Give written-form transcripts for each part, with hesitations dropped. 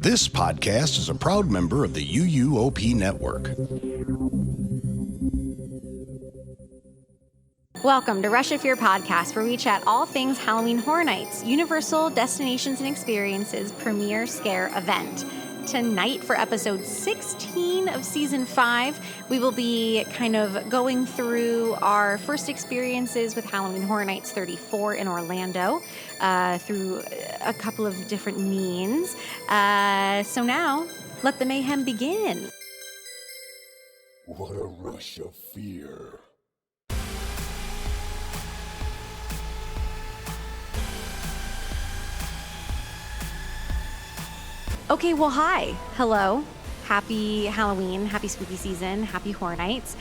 This podcast is a proud member of the UUOP Network. Welcome to Rush of Fear Podcast, where we chat all things Halloween Horror Nights, Universal Destinations and Experiences premiere scare event. Tonight, for episode 16 of season 5, we will be kind of going through our first experiences with Halloween Horror Nights 34 in Orlando through a couple of different means. So now, let the mayhem begin. What a rush of fear. Okay, well, hi. Hello. Happy Halloween, happy spooky season, happy Horror Nights.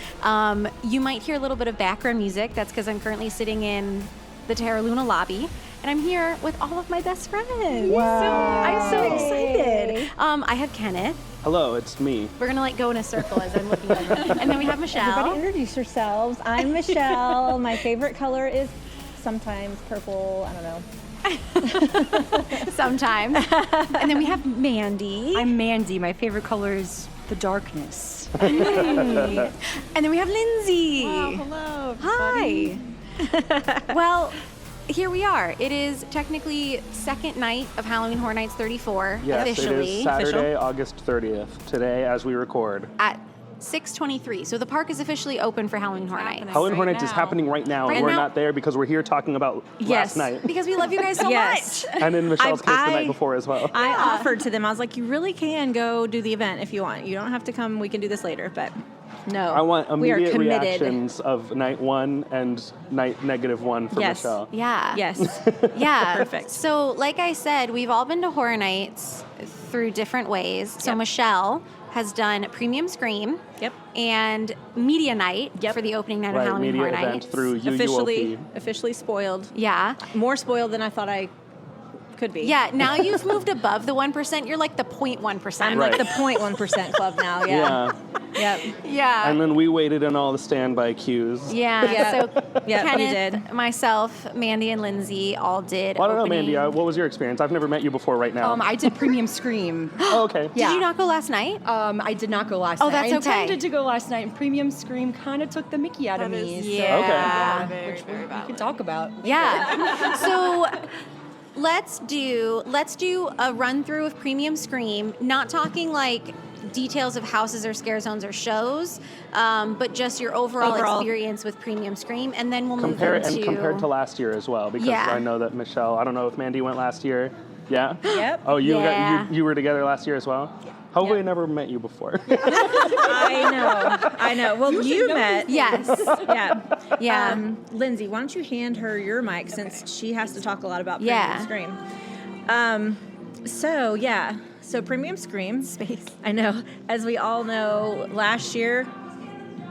You might hear a little bit of background music. That's because I'm currently sitting in the Terra Luna lobby, and I'm here with all of my best friends. Wow. I'm so excited. I have Kenneth. Hello, it's me. We're going to go in a circle as I'm looking over. And then we have Michelle. Everybody introduce yourselves. I'm Michelle. My favorite color is sometimes purple. I don't know. Sometimes. And then we have Mandy. I'm Mandy. My favorite color is the darkness. And then we have Lindsey. Wow, hello. Hi. Well, here we are. It is technically second night of Halloween Horror Nights 34, Yes, officially. it is Saturday, August 30th, today as we record. At 6:23. So the park is officially open for Halloween Horror Nights. Halloween Horror Nights is happening right now. Right We're now. not there because we're here talking about last night. Because we love you guys so Yes. much. And in Michelle's case, the I- night before as well. I offered to them. I was like, you really can go do the event if you want. You don't have to come. We can do this later. But no, I want we are immediate committed. reactions of night 1 and night -1 for Yes. Michelle. Yeah. Yes. Yeah. Perfect. So, like I said, we've all been to Horror Nights through different ways. So Yep. Michelle has done Premium Scream. Yep. And Media Night for the opening night of Right, Halloween media Horror event Nights. through UUOP. Officially spoiled. Yeah. More spoiled than I thought I could be. Yeah, now you've moved above the 1%. You're like the 0.1%. I'm like the 0.1% club now. Yeah. Yep. Yeah. And then we waited in all the standby queues. Yeah. Yeah. So Yeah, you Kenneth, did. myself, Mandy, and Lindsey all did. Well, I don't know, opening. Mandy, what was your experience? I've never met you before right now. I did Premium Scream. Oh, okay. Did you not go last night? I did not go last Oh, night. that's I okay. intended to go last night, and Premium Scream kind of took the mickey out of me. Yeah. Which we can talk about. Yeah. So let's do a run through of Premium Scream. Not talking like details of houses or scare zones or shows, but just your overall experience with Premium Scream, and then we'll Compared move to last year as well, because Yeah. I know that Michelle, I don't know if Mandy went last year. Yeah? Yep. Oh, Yeah. you were together last year as well? Hopefully I never met you before. I know. Well, you met. Yes. Yeah. Yeah. Lindsey, why don't you hand her your mic since she has to talk a lot about Yeah. Premium Scream. So Premium Scream. Space. I know. As we all know, last year,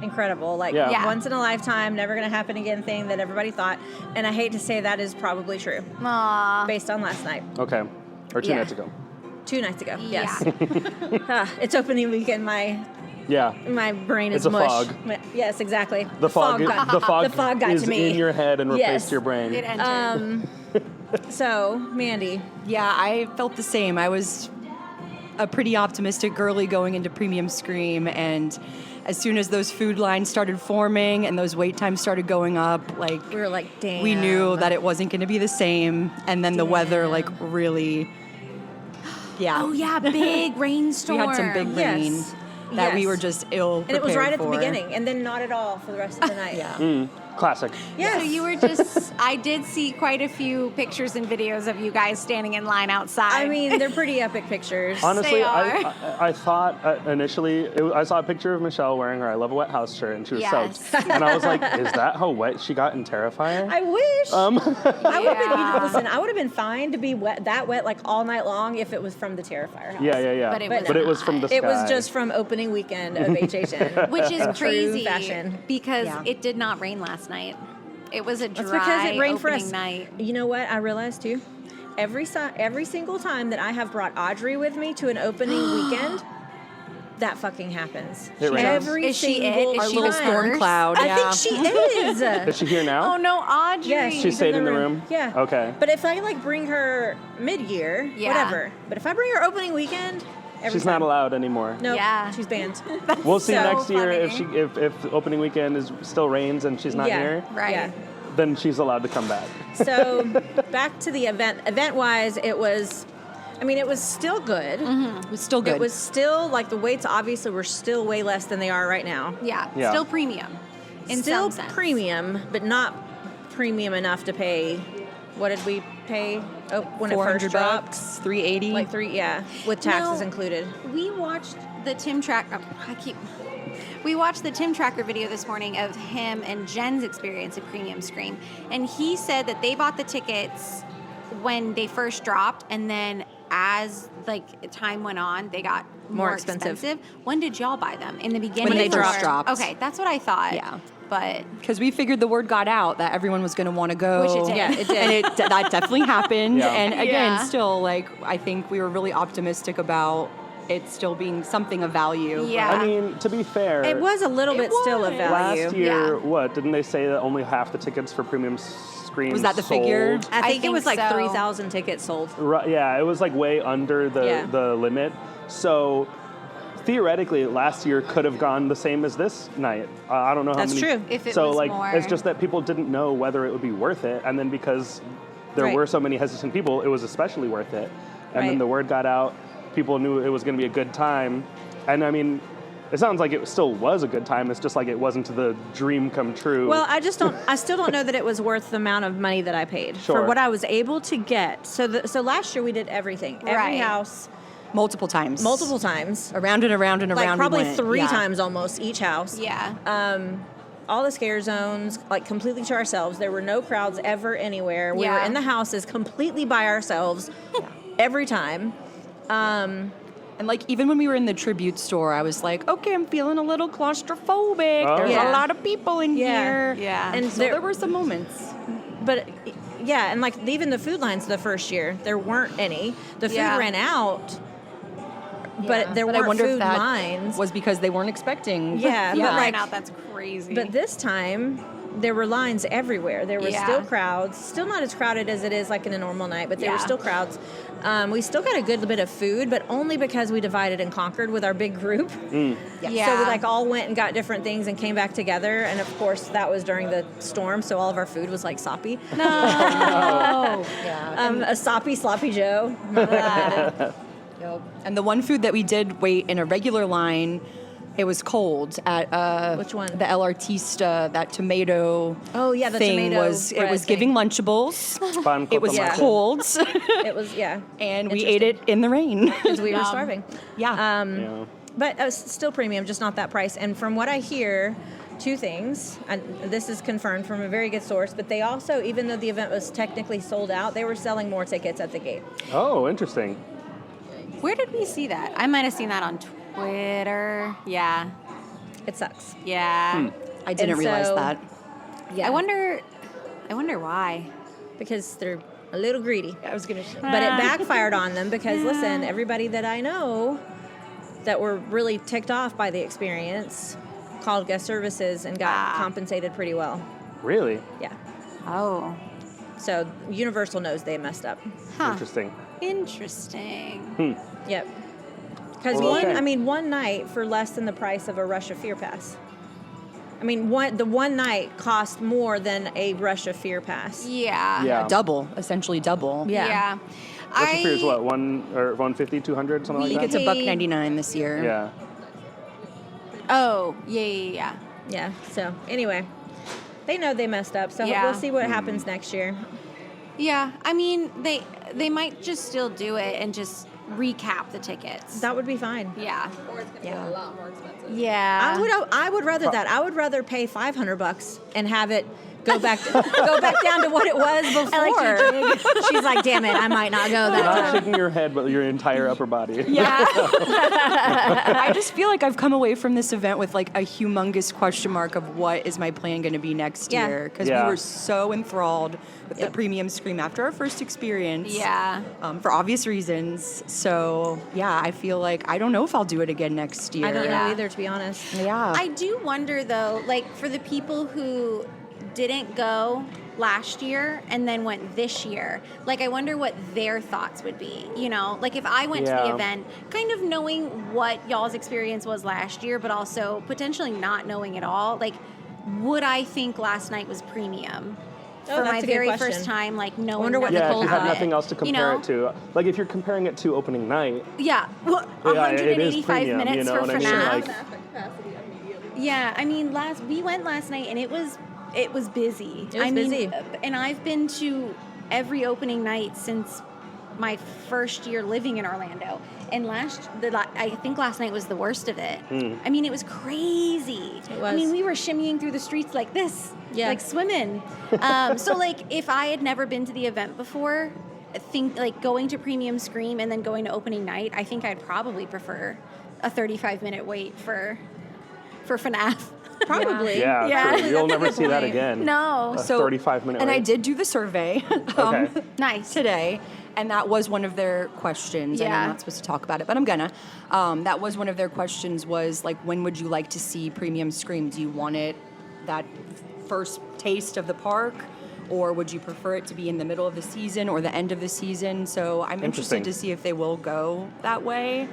incredible. Like Yeah. once in a lifetime, never going to happen again thing that everybody thought. And I hate to say that is probably true Aw. based on last night. Okay. Or 2 Yeah. nights ago. 2 nights ago. Yeah. Yes. It's opening weekend. My brain is It's a mush. fog. Yes, exactly. The fog got is to me. in your head and Yes. replaced your brain. It entered. So, Mandy. Yeah, I felt the same. I was a pretty optimistic girly going into Premium Scream, and as soon as those food lines started forming and those wait times started going up, like We were like, damn. we knew that it wasn't going to be the same, and then the weather like really, yeah. Oh yeah, big rainstorm. We had some big rain Yes. that we Yes. were just ill And it was right at the for. beginning, and then not at all for the rest of the night. Yeah. Classic. Yes. So you were just, I did see quite a few pictures and videos of you guys standing in line outside. I mean, they're pretty epic pictures. Honestly, They are. I thought initially, I saw a picture of Michelle wearing her I Love a Wet House shirt, and she was Yes. soaked. And I was like, is that how wet she got in Terrifier? I wish. I would have been. Yeah. Listen, I would have been fine to be that wet like all night long if it was from the Terrifier house. Yeah. But it But it was from the sky. It was just from opening weekend of HHN. which is True crazy fashion. because Yeah. it did not rain last night. It was a dry That's because it rained for opening us. night. You know what? I realized too. Every single time that I have brought Audrey with me to an opening weekend, that fucking happens. It rains. Every Is she it? single Is Our she little the storm worst? cloud. I Yeah. think she is. Is she here now? Oh no, Audrey. Yeah, She she's stayed in the room? Yeah. Okay. But if I like bring her mid-year, Yeah. whatever. But if I bring her opening weekend, every She's time. not allowed anymore. No, Yeah. she's banned. We'll see So next year funny. if the opening weekend is still rains and she's not Yeah. here, Right. Yeah. then she's allowed to come back. So back to the event. Event-wise, it was still good. It was still good. It was still like the weights obviously were still way less than they are right now. Yeah. Yeah. Still premium. In Still some sense. premium, but not premium enough to pay. What did we pay? Oh, when it first dropped, $400, $380. like with taxes No. included. We watched the Tim Tracker. We watched the Tim Tracker video this morning of him and Jen's experience at Premium Scream, and he said that they bought the tickets when they first dropped, and then as like time went on, they got more expensive. When did y'all buy them? In the beginning, When they or- first dropped. Okay, that's what I thought. Yeah. but Because we figured the word got out that everyone was going to want to go. Which it did. Yeah, it did. And that definitely happened. Yeah. And again, Yeah. still, like, I think we were really optimistic about it still being something of value. Yeah. I mean, to be fair, It was a little bit still of was. value. last year, Yeah. what, didn't they say that only half the tickets for premium screens Was that the figure? sold? I think it was think like so. 3,000 tickets sold. Right, yeah, it was like way under Yeah. the limit. So theoretically, last year could have gone the same as this night. I don't know how That's many. true. If it so was like, more. it's just that people didn't know whether it would be worth it, and then because there Right. were so many hesitant people, it was especially worth it. And Right. then the word got out. People knew it was going to be a good time, and I mean. It sounds like it still was a good time. It's just like it wasn't the dream come true. Well, I still don't know that it was worth the amount of money that I paid for Sure. what I was able to get. So last year we did everything. Every Right. house, Multiple times. multiple times. Around and around and around. Like probably we went. 3 Yeah. times almost each house. yeah. All the scare zones, like completely to ourselves. There were no crowds ever anywhere. We were Yeah. in the houses completely by ourselves every time. And like even when we were in the tribute store, I was like, okay, I'm feeling a little claustrophobic. Oh. There's Yeah. a lot of people in Yeah. here. Yeah. And So there were some moments. But yeah, and like even the food lines the first year, there weren't any. The food Yeah. ran out, but there But I weren't wonder food if that lines. was because they weren't expecting. Yeah, Food but ran like, out, that's crazy. but this time there were lines everywhere. There were Yeah. still crowds, still not as crowded as it is like in a normal night, but there were Yeah. still crowds. We still got a good bit of food, but only because we divided and conquered with our big group. yeah. So we like all went and got different things and came back together. And of course, that was during the storm, so all of our food was like soppy. no. A soppy, sloppy Joe. And the one food that we did wait in a regular line, it was cold at Which one? The El Artista. That tomato. Oh, yeah, the thing tomato was it bread was thing. giving Lunchables. Pan It was con tomate. cold, It was, yeah. and we ate it in the rain. Because we were starving. Yeah. Yeah. But it was still premium, just not that price. And from what I hear, 2 things. And this is confirmed from a very good source, but they also, even though the event was technically sold out, they were selling more tickets at the gate. Oh, interesting. Where did we see that? I might have seen that on Twitter. Yeah. It sucks. Yeah. I didn't and realize so- that. Yeah. I wonder why. Because they're a little greedy. I was gonna. But it backfired on them because, listen, everybody that I know that were really ticked off by the experience called guest services and got compensated pretty well. Really? Yeah. Oh. So Universal knows they messed up. Huh. Interesting. Interesting. Yep. Because Well, okay. one night for less than the price of a Rush of Fear pass. I mean, the one night cost more than a Rush of Fear pass. Yeah. Yeah. Double, essentially double. Yeah. Yeah. What's the fear is what, 150, 200, something I think like it's that? $1.99 this year. Yeah. Oh, yeah. Yeah. So anyway, they know they messed up. So Yeah. we'll see what happens next year. Yeah. I mean, they might just still do it and just recap the tickets. That would be fine. Yeah. Or it's going to be a lot more expensive. Yeah. I would rather that. I would rather pay $500 and have it go back down to what it was before. She's like, damn it, I might not go that Not time. shaking your head, but your entire upper body. Yeah. I just feel like I've come away from this event with like a humongous question mark of what is my plan going to be next Yeah. year. Because Yeah. we were so enthralled with the premium scream after our first experience. Yeah. For obvious reasons. So, yeah, I feel like I don't know if I'll do it again next year. I don't Yeah. know either, to be honest. Yeah. I do wonder though, like for the people who didn't go last year and then went this year, like I wonder what their thoughts would be. You know, like if I went to the Yeah. event, kind of knowing what y'all's experience was last year, but also potentially not knowing at all, like would I think last night was premium? Oh, For that's my a good very question. first time, like knowing wonder what nothing Yeah, if you about had nothing it, else to compare you know? it to. Like, if you're comparing it to opening night, Yeah, well, yeah, it is 185 premium, minutes you know for what I mean? FNAF. Like, Yeah, I mean, we went last night and it was busy. It was busy. And I've been to every opening night since my first year living in Orlando. And I think last night was the worst of it. I mean, it was crazy. It was. I mean, we were shimmying through the streets like this, Yeah. like swimming. So, like, if I had never been to the event before, like going to Premium Scream and then going to opening night, I think I'd probably prefer a 35-minute wait for FNAF. Probably. yeah, Yeah. true. You'll never see that point. again. No. A So- 35-minute And I wait. did do the survey Okay. Nice. today, and that was one of their questions. And Yeah. I'm not supposed to talk about it, but I'm gonna. That was one of their questions was like, when would you like to see Premium Scream? Do you want it that first taste of the park? Or would you prefer it to be in the middle of the season or the end of the season? So I'm Interesting. interested to see if they will go that way.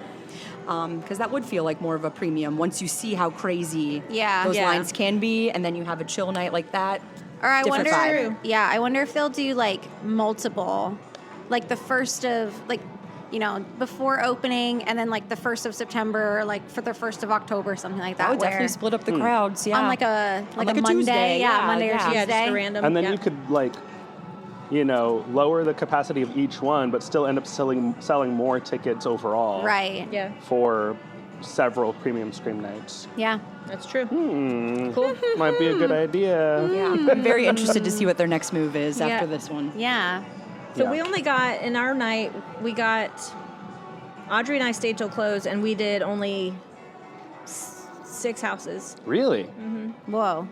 Because that would feel like more of a premium once you see how crazy Yeah. those Yeah. lines can be, and then you have a chill night like that. Or I Different wonder, vibe. yeah, I wonder if they'll do like multiple, like the first of like, you know, before opening, and then like the 1st of September, or like for the 1st of October, something like that. That would where- definitely split up the crowds. Yeah, on like a like a a Monday, Tuesday, yeah, Monday or yeah. Tuesday. Yeah, just a random. And then yeah. you could, like, you know, lower the capacity of each one, but still end up selling more tickets overall. Right. Yeah, For several Premium Scream nights. Yeah. that's true. Cool. Might be a good idea. Yeah, I'm very interested to see what their next move is Yeah. after this one. Yeah. So Yeah. we only got, in our night, we got, Audrey and I stayed till close, and we did only 6 houses. Really? Whoa.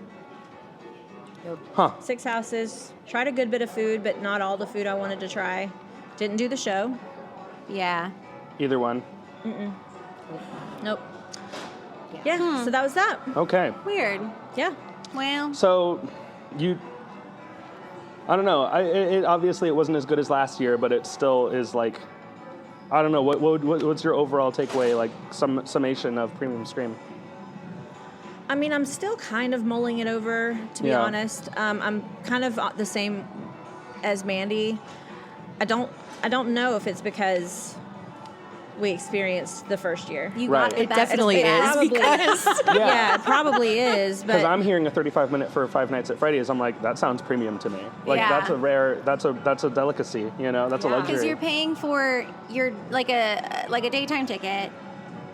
Huh. 6 houses. Tried a good bit of food, but not all the food I wanted to try. Didn't do the show. Yeah. Either one. Nope. Yeah, so that was that. Okay. Weird. Yeah. Well. So, I don't know. It obviously it wasn't as good as last year, but it still is like, I don't know. What's your overall takeaway? Like summation of Premium Scream? I mean, I'm still kind of mulling it over, to be Yeah. honest. I'm kind of the same as Mandy. I don't know if it's because we experienced the first year. You Right. got the It best definitely of is the best. because Yeah, it probably is, Because but I'm hearing a 35-minute for 5 nights at Freddy's. I'm like, that sounds premium to me. Like Yeah. that's a delicacy. You know, that's a Yeah. luxury. Because you're paying for your like a daytime ticket,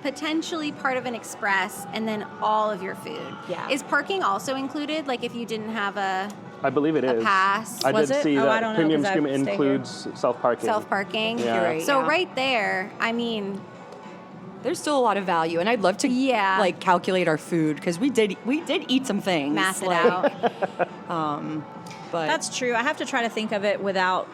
potentially part of an express, and then all of your food. Yeah. Is parking also included? Like if you didn't have a I believe it is. pass? I Was did it? see Oh, I that don't know, Premium 'cause I Scream stay here. includes self-parking. self-parking? Yeah. You're right. So yeah. right there, I mean, there's still a lot of value, and I'd love to Yeah. like calculate our food because we did eat some things. math it like, out. But that's true. I have to try to think of it without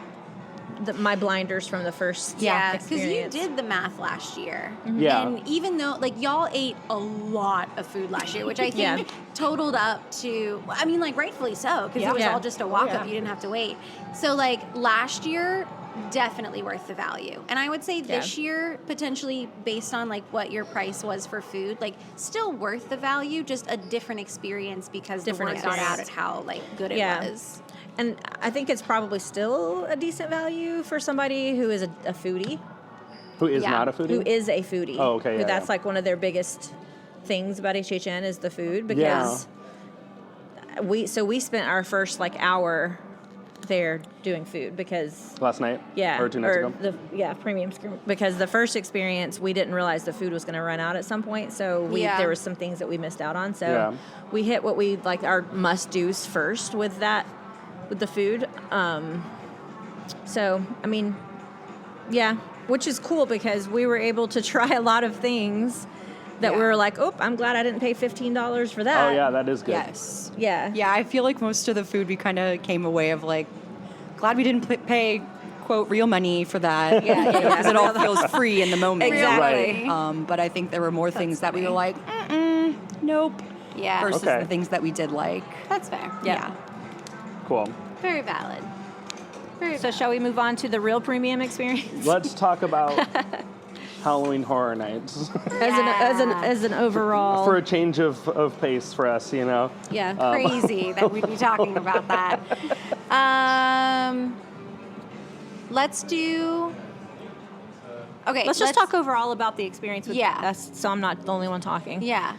my blinders from the first Yeah, because you experience. did the math last year. Yeah. And even though, like, y'all ate a lot of food last year, which I think Yeah. totaled up to, I mean, like, rightfully so, because it was Yeah. all just a walk up. yeah. You didn't have to wait. So, like, last year, definitely worth the value. And I would say this year, potentially based on, like, what your price was for food, like, still worth the value, just a different experience because Different the word got out experience. at how, like, good it Yeah. was. And I think it's probably still a decent value for somebody who is a foodie, Who is Yeah. not a foodie? who is a foodie. Oh, okay, yeah, That's yeah. like one of their biggest things about HHN is the food, because we spent our first like hour, I there doing food because Last night? yeah, Or 2 nights ago? Premium scream, because the first experience we didn't realize the food was going to run out at some point, so there was some things that we missed out on. So we hit what we like our must do's first with the food. So I mean, yeah, which is cool because we were able to try a lot of things that we were like, oh, I'm glad I didn't pay $15 for that. Oh, yeah, that is good. Yes. Yeah. Yeah, I feel like most of the food we kind of came away of like, glad we didn't pay, quote, real money for that. Because it all feels free in the moment. Exactly. But I think there were more things that we were like, nope. Yeah. Versus Okay. the things that we did like. That's fair. Yeah. Cool. Very valid. So shall we move on to the real premium experience? Let's talk about Halloween Horror Nights. As an overall. For a change of pace for us, you know. Yeah. Crazy that we'd be talking about that. Let's do. Okay. Let's just talk overall about the experience with Yeah. us, so I'm not the only one talking. Yeah.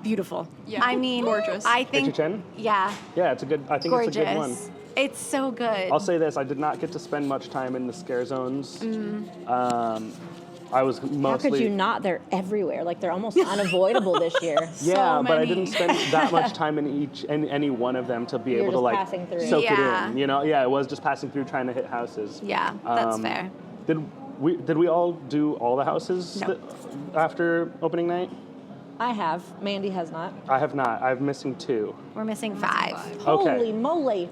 Beautiful. Yeah. I mean, gorgeous. I Picture think. 10? Yeah. Yeah, it's a good. I think Gorgeous. it's a good one. It's so good. I'll say this: I did not get to spend much time in the scare zones. I was mostly. How could you not? They're everywhere. Like they're almost unavoidable this year. Yeah, but I many. didn't spend that much time in any one of them to be You're able to just like passing through. soak Yeah. it in. You know, yeah, it was just passing through trying to hit houses. Yeah, that's fair. Did we all do all the houses No. after opening night? I have. Mandy has not. I have not. I'm missing 2. We're missing 5. Okay. Holy moly!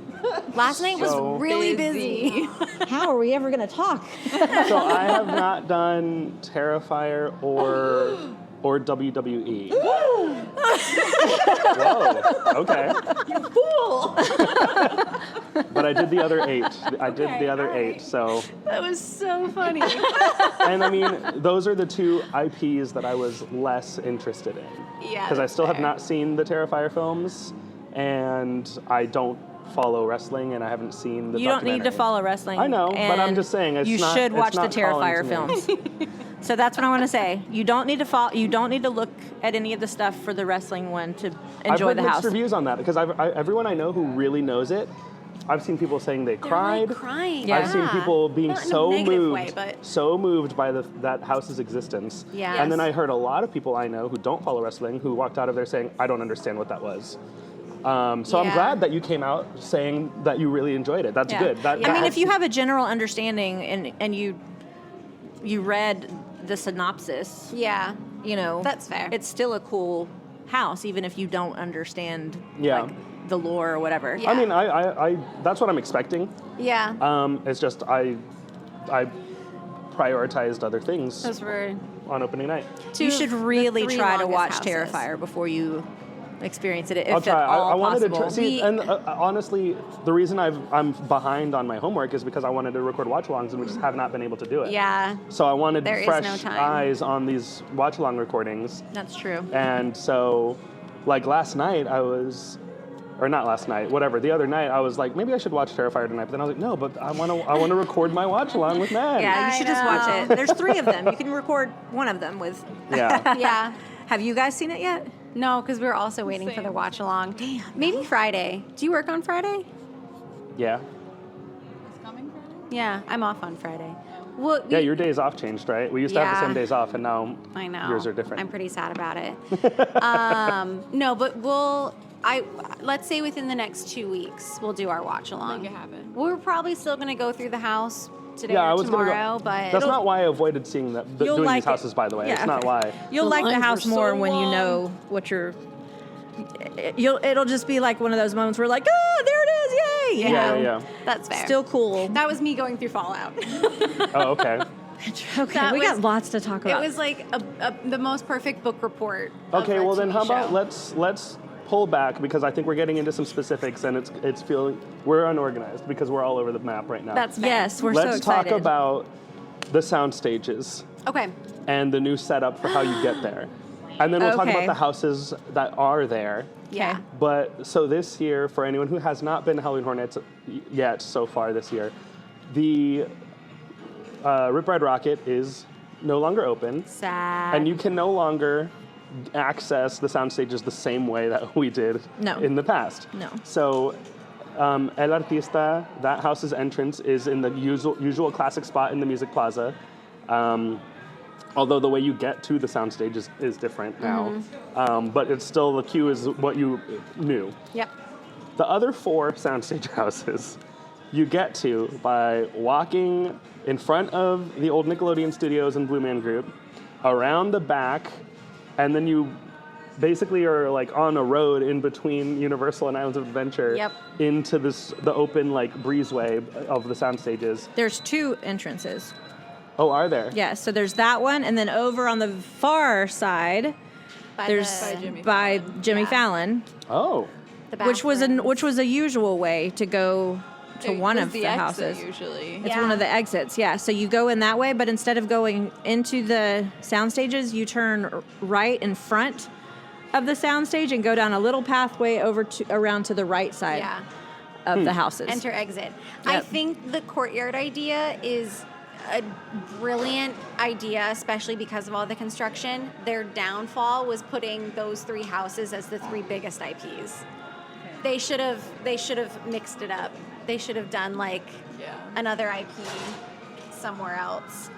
Last night was So really busy. How are we ever going to talk? So I have not done Terrifier or WWE. Whoa. Okay. You fool! But I did the other 8. I did the other 8. So. That was so funny. And I mean, those are the 2 IPs that I was less interested in. Yeah. Because I still have fair. not seen the Terrifier films, and I don't follow wrestling, and I haven't seen the You don't need to documentary. follow wrestling. I know, but I'm and just saying it's you not- should it's watch the not calling Terrifier to me. films. So that's what I want to say. You don't need to follow. You don't need to look at any of the stuff for the wrestling one to I've enjoy heard the mixed house. reviews on that because everyone I know who really knows it, I've seen people saying they cried. crying. Yeah. I've seen people being Not in a so negative moved, way, but- so moved by that house's existence. Yeah. And then Yes. I heard a lot of people I know who don't follow wrestling who walked out of there saying, "I don't understand what that was." So I'm Yeah. glad that you came out saying that you really enjoyed it. That's Yeah. good. I mean, if you have a general understanding and you read the synopsis, Yeah. you know, That's fair. It's still a cool house, even if you don't understand Yeah. like the lore or whatever. Yeah. I mean, I that's what I'm expecting. Yeah. It's just I prioritized other things Those were on opening night. You should the really 3 try to longest watch houses. Terrifier before you experience it, if I'll at try. all I wanted to possible. try. See, and honestly, the reason I'm behind on my homework is because I wanted to record watch-alongs and we just have not been able to do it. Yeah. So I wanted There is fresh no time. eyes on these watch-along recordings, That's true. and so, like last night, or not last night, whatever. The other night, I was like, maybe I should watch Terrifier tonight. But then I was like, no, but I want to record my watch-along with Matt. Yeah, you I should just watch know. it. There's 3 of them. You can record one of them with. Yeah. Yeah. Have you guys seen it yet? No, because we were also waiting for the watch along. Damn. Maybe Friday. Do you work on Friday? Yeah. Yeah, I'm off on Friday. Well, Yeah, your days off changed, right? We used to have the Yeah. same days off, and now I know. yours are different. I'm pretty sad about it. No, but let's say within the next 2 weeks, we'll do our watch along. Make it happen. We're probably still going to go through the house today Yeah, I or was gonna tomorrow, go. but That's not why I avoided seeing You'll doing like these houses, by the way. Yeah, It's not okay. why. You'll The like the lines house are more so when you long. know what you're. It'll just be like one of those moments where like, ah, there it is, yay! You Yeah, know? yeah. that's fair. Still cool. that was me going through Fallout. Oh, okay. Okay, that we was- got lots to talk It about. was like the most perfect book report. of Okay, a well then TV how about show. let's pull back because I think we're getting into some specifics and it's feeling we're unorganized because we're all over the map right now. That's fair. yes, we're so Let's excited. talk about the sound stages Okay. and the new setup for how you get there. And then we'll talk Okay. about the houses that are there. Yeah. But so this year, for anyone who has not been to Halloween Horror Nights yet so far this year, the Rip Ride Rocket is no longer open. Sad. And you can no longer access the sound stages the same way that we did No. in the past. No. So El Artista, that house's entrance is in the usual classic spot in the Music Plaza. Although the way you get to the soundstage is different now. But it's still, the queue is what you knew. Yep. The other 4 soundstage houses you get to by walking in front of the old Nickelodeon Studios and Blue Man Group, around the back, and then you basically are like on a road in between Universal and Islands of Adventure into the open like breezeway of the sound stages. There's 2 entrances. Oh, are there? Yeah, so there's that one, and then over on the far side, by Jimmy Fallon. Oh. Which was a usual way to go to one of the houses. Usually. It's one of the exits, yeah. So you go in that way, but instead of going into the sound stages, you turn right in front of the soundstage and go down a little pathway around to the right side of the houses. Enter, exit. Yep. I think the courtyard idea is a brilliant idea, especially because of all the construction. Their downfall was putting those 3 houses as the 3 biggest IPs. They should have mixed it up. They should have done like another IP somewhere else.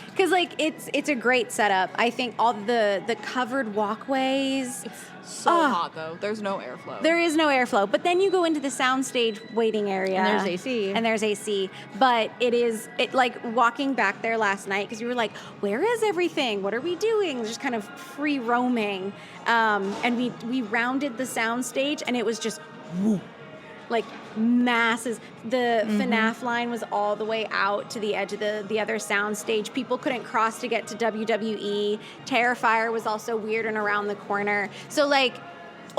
Because like it's a great setup. I think all the covered walkways. It's so hot though. There's no airflow. There is no airflow. But then you go into the soundstage waiting area. And there's AC. But it like walking back there last night because you were like, where is everything? What are we doing? Just kind of free roaming. And we rounded the soundstage and it was just woo. Like masses. The FNAF line was all the way out to the edge of the other sound stage. People couldn't cross to get to WWE. Terrifier was also weird and around the corner. So like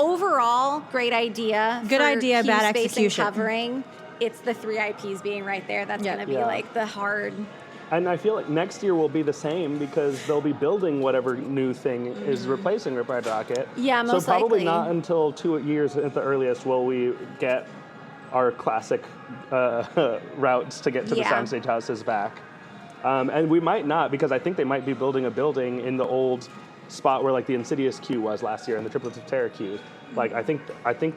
overall, great idea. Good idea, queue bad space execution. And covering. It's the 3 IPs being right there. That's going to be like the hard. And I feel like next year will be the same because they'll be building whatever new thing is replacing Rip Ride Rocket. Yeah, most So probably likely. not until 2 years at the earliest will we get our classic routes to get to the soundstage houses back. And we might not because I think they might be building a building in the old spot where like the Insidious queue was last year and the Triplets of Terror queue. Like I think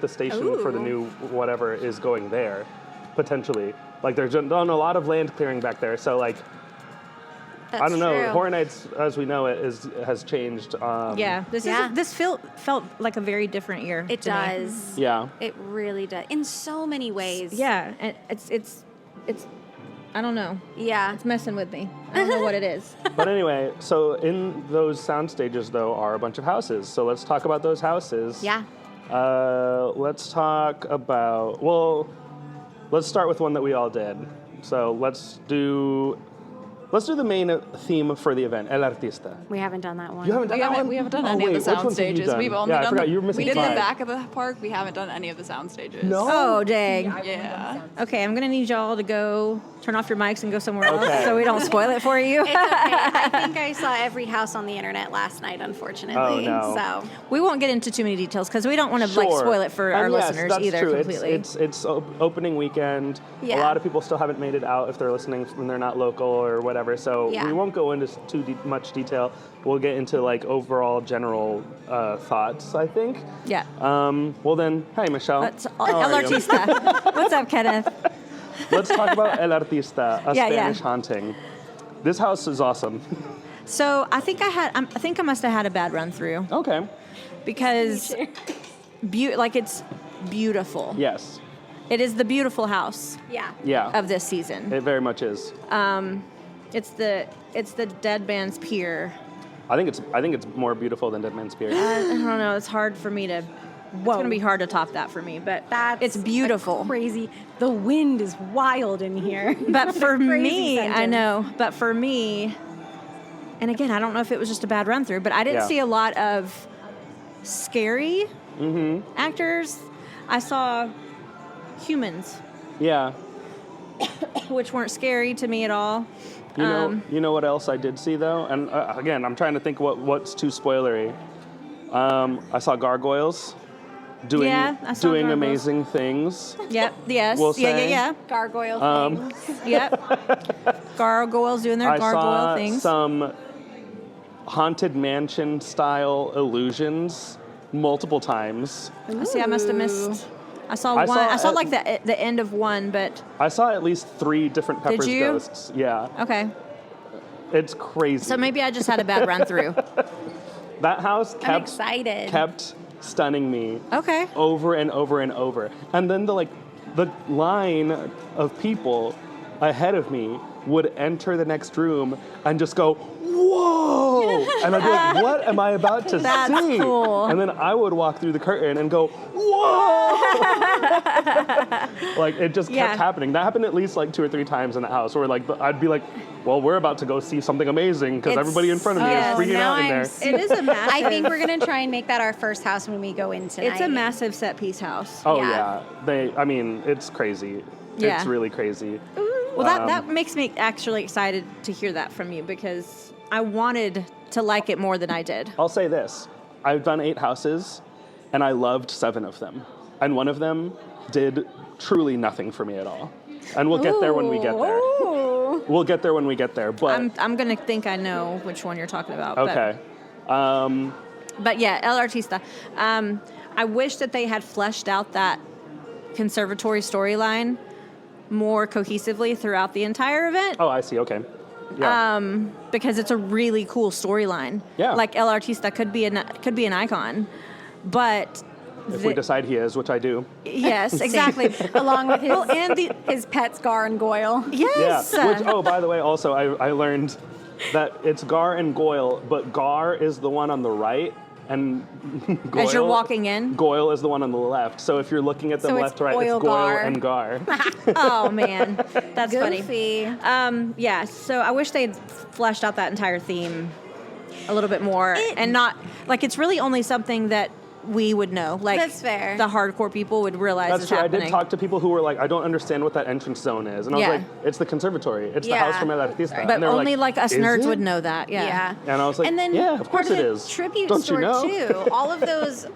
the station for the new whatever is going there, potentially. Like they're done a lot of land clearing back there. So like That's I don't know. true. Horror Nights, as we know it, has changed. This felt like a very different year. It to me. does. Yeah. It really does. In so many ways. Yeah, and it's I don't know. Yeah. It's messing with me. I don't know what it is. But anyway, so in those sound stages, though, are a bunch of houses. So let's talk about those houses. Yeah. Let's talk about, let's start with one that we all did. So let's do the main theme for the event, El Artista. We haven't done that one. You haven't done that one? We haven't done Oh, any of wait, the which sound ones have you stages. done? We've only I done forgot. You were missing we did the 5. back of the park. We haven't done any of the sound stages. No? Oh, dang. Yeah. Okay, I'm going to need y'all to go turn off your mics and go somewhere else Okay. so we don't spoil it for you. It's okay. I think I saw every house on the internet last night, unfortunately. Oh, no. So We won't get into too many details because we don't want to Sure. spoil it for our And yes, listeners that's either true. completely. It's opening weekend. A Yeah. lot of people still haven't made it out if they're listening when they're not local or whatever. So Yeah. we won't go into too much detail. We'll get into like overall general thoughts, I think. Yeah. Well then, hi Michelle. That's How El are you? Artista. What's up, Kenneth? Let's talk about El Artista, a Yeah, Spanish haunting. This house is awesome. So I think I must have had a bad run through Okay. because it's beautiful. Yes. It is the beautiful house yeah. Yeah. of this season. It very much is. It's the Dead Man's Pier. I think it's more beautiful than Dead Man's Pier. I don't know. It's hard for me to. It's gonna be hard to top that for me, but it's beautiful. Crazy. The wind is wild in here. But for Crazy me, I sentence. know. But for me, and again, I don't know if it was just a bad run through, but I didn't Yeah. see a lot of scary actors. I saw humans, Yeah. which weren't scary to me at all. You know what else I did see though, and again, I'm trying to think what's too spoilery. I saw gargoyles doing Yeah, I saw gargoyles. amazing things. Yep. Yes. We'll yeah. say. Yeah. Gargoyle things. Yep. Gargoyles doing their I gargoyle saw things. some haunted mansion style illusions multiple times. See, I must have missed. I saw one. I saw like the end of one, but I saw at least 3 different Peppers Did you? ghosts. Yeah. Okay. It's crazy. So maybe I just had a bad run through. That house I'm excited. kept stunning me. Okay. Over and over and over. And then the line of people ahead of me would enter the next room and just go, whoa! And I'd be like, what am I about to That's see? cool. And then I would walk through the curtain and go, whoa! Like, it just kept happening. That happened at least like 2 or 3 times in the house where like I'd be like, well, we're about to go see something amazing because everybody in front of me is freaking out in there. It is a massive. I think we're going to try and make that our first house when we go in tonight. It's a massive set piece house. Oh, Yeah. yeah. It's crazy. Yeah. It's really crazy. Well, that makes me actually excited to hear that from you because I wanted to like it more than I did. I'll say this. I've done 8 houses, and I loved 7 of them. And one of them did truly nothing for me at all. And we'll get there when we get there. Ooh. We'll get there when we get there. But I'm going to think I know which one you're talking about. okay. But yeah, El Artista. I wish that they had fleshed out that conservatory storyline more cohesively throughout the entire event. Oh, I see. Okay. Yeah. Because it's a really cool storyline. Yeah. Like El Artista could be an icon, but if we decide he is, which I do. yes, exactly. Along with his, and his pets, Gar and Goyle. yes. Yeah. Which, oh, by the way, also I learned that it's Gar and Goyle, but Gar is the one on the right, and Goyle, As you're walking in? Goyle is the one on the left. So if you're looking at them So it's left to right, Goyle, it's Goyle Gar. and Gar. Oh man, that's funny. Goofy. Yeah. So I wish they'd fleshed out that entire theme a little bit more, and not like it's really only something that we would know. Like That's fair. The hardcore people would realize That's is true. happening. I did talk to people who were like, I don't understand what that entrance zone is. And I was Yeah. like, it's the conservatory. It's the Yeah. house from El Artista. but and they were only like us "Is nerds it?" would know that. Yeah. Yeah. And I was like, and then yeah, of course part it the is. Tribute Don't store you know? too. All of those,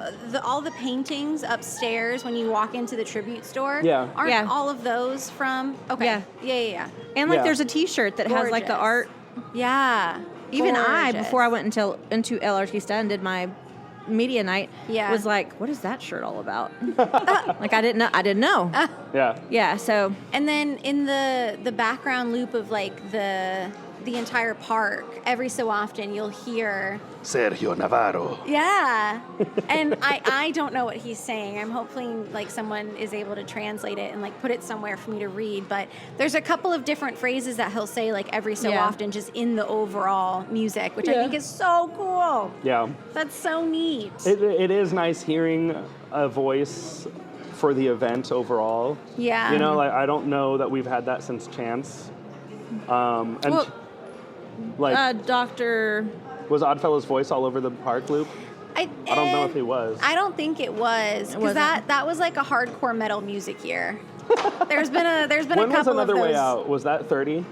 all the paintings upstairs when you walk into the tribute store. Yeah. Aren't Yeah. all of those from? Okay. Yeah. Yeah. And like Yeah. there's a T-shirt that has like the Gorgeous. art. Yeah. Even I, Gorgeous. before I went into El Artista and did my media night, Yeah. was like, what is that shirt all about? Like I didn't know. Yeah. Yeah. So And then in the background loop of like the entire park, every so often you'll hear, Sergio Navarro. yeah. And I don't know what he's saying. I'm hoping like someone is able to translate it and like put it somewhere for me to read. But there's a couple of different phrases that he'll say like every so Yeah. often just in the overall music, which I Yeah. think is so cool. Yeah. That's so neat. It is nice hearing a voice for the event overall. Yeah. You know, like I don't know that we've had that since Chance. And Well, like, Dr. was Oddfellow's voice all over the park loop? I don't know if he was. I don't think it was because wasn't. that was like a hardcore metal music year. There's been a When was couple Another of those. Way Out? Was that 30?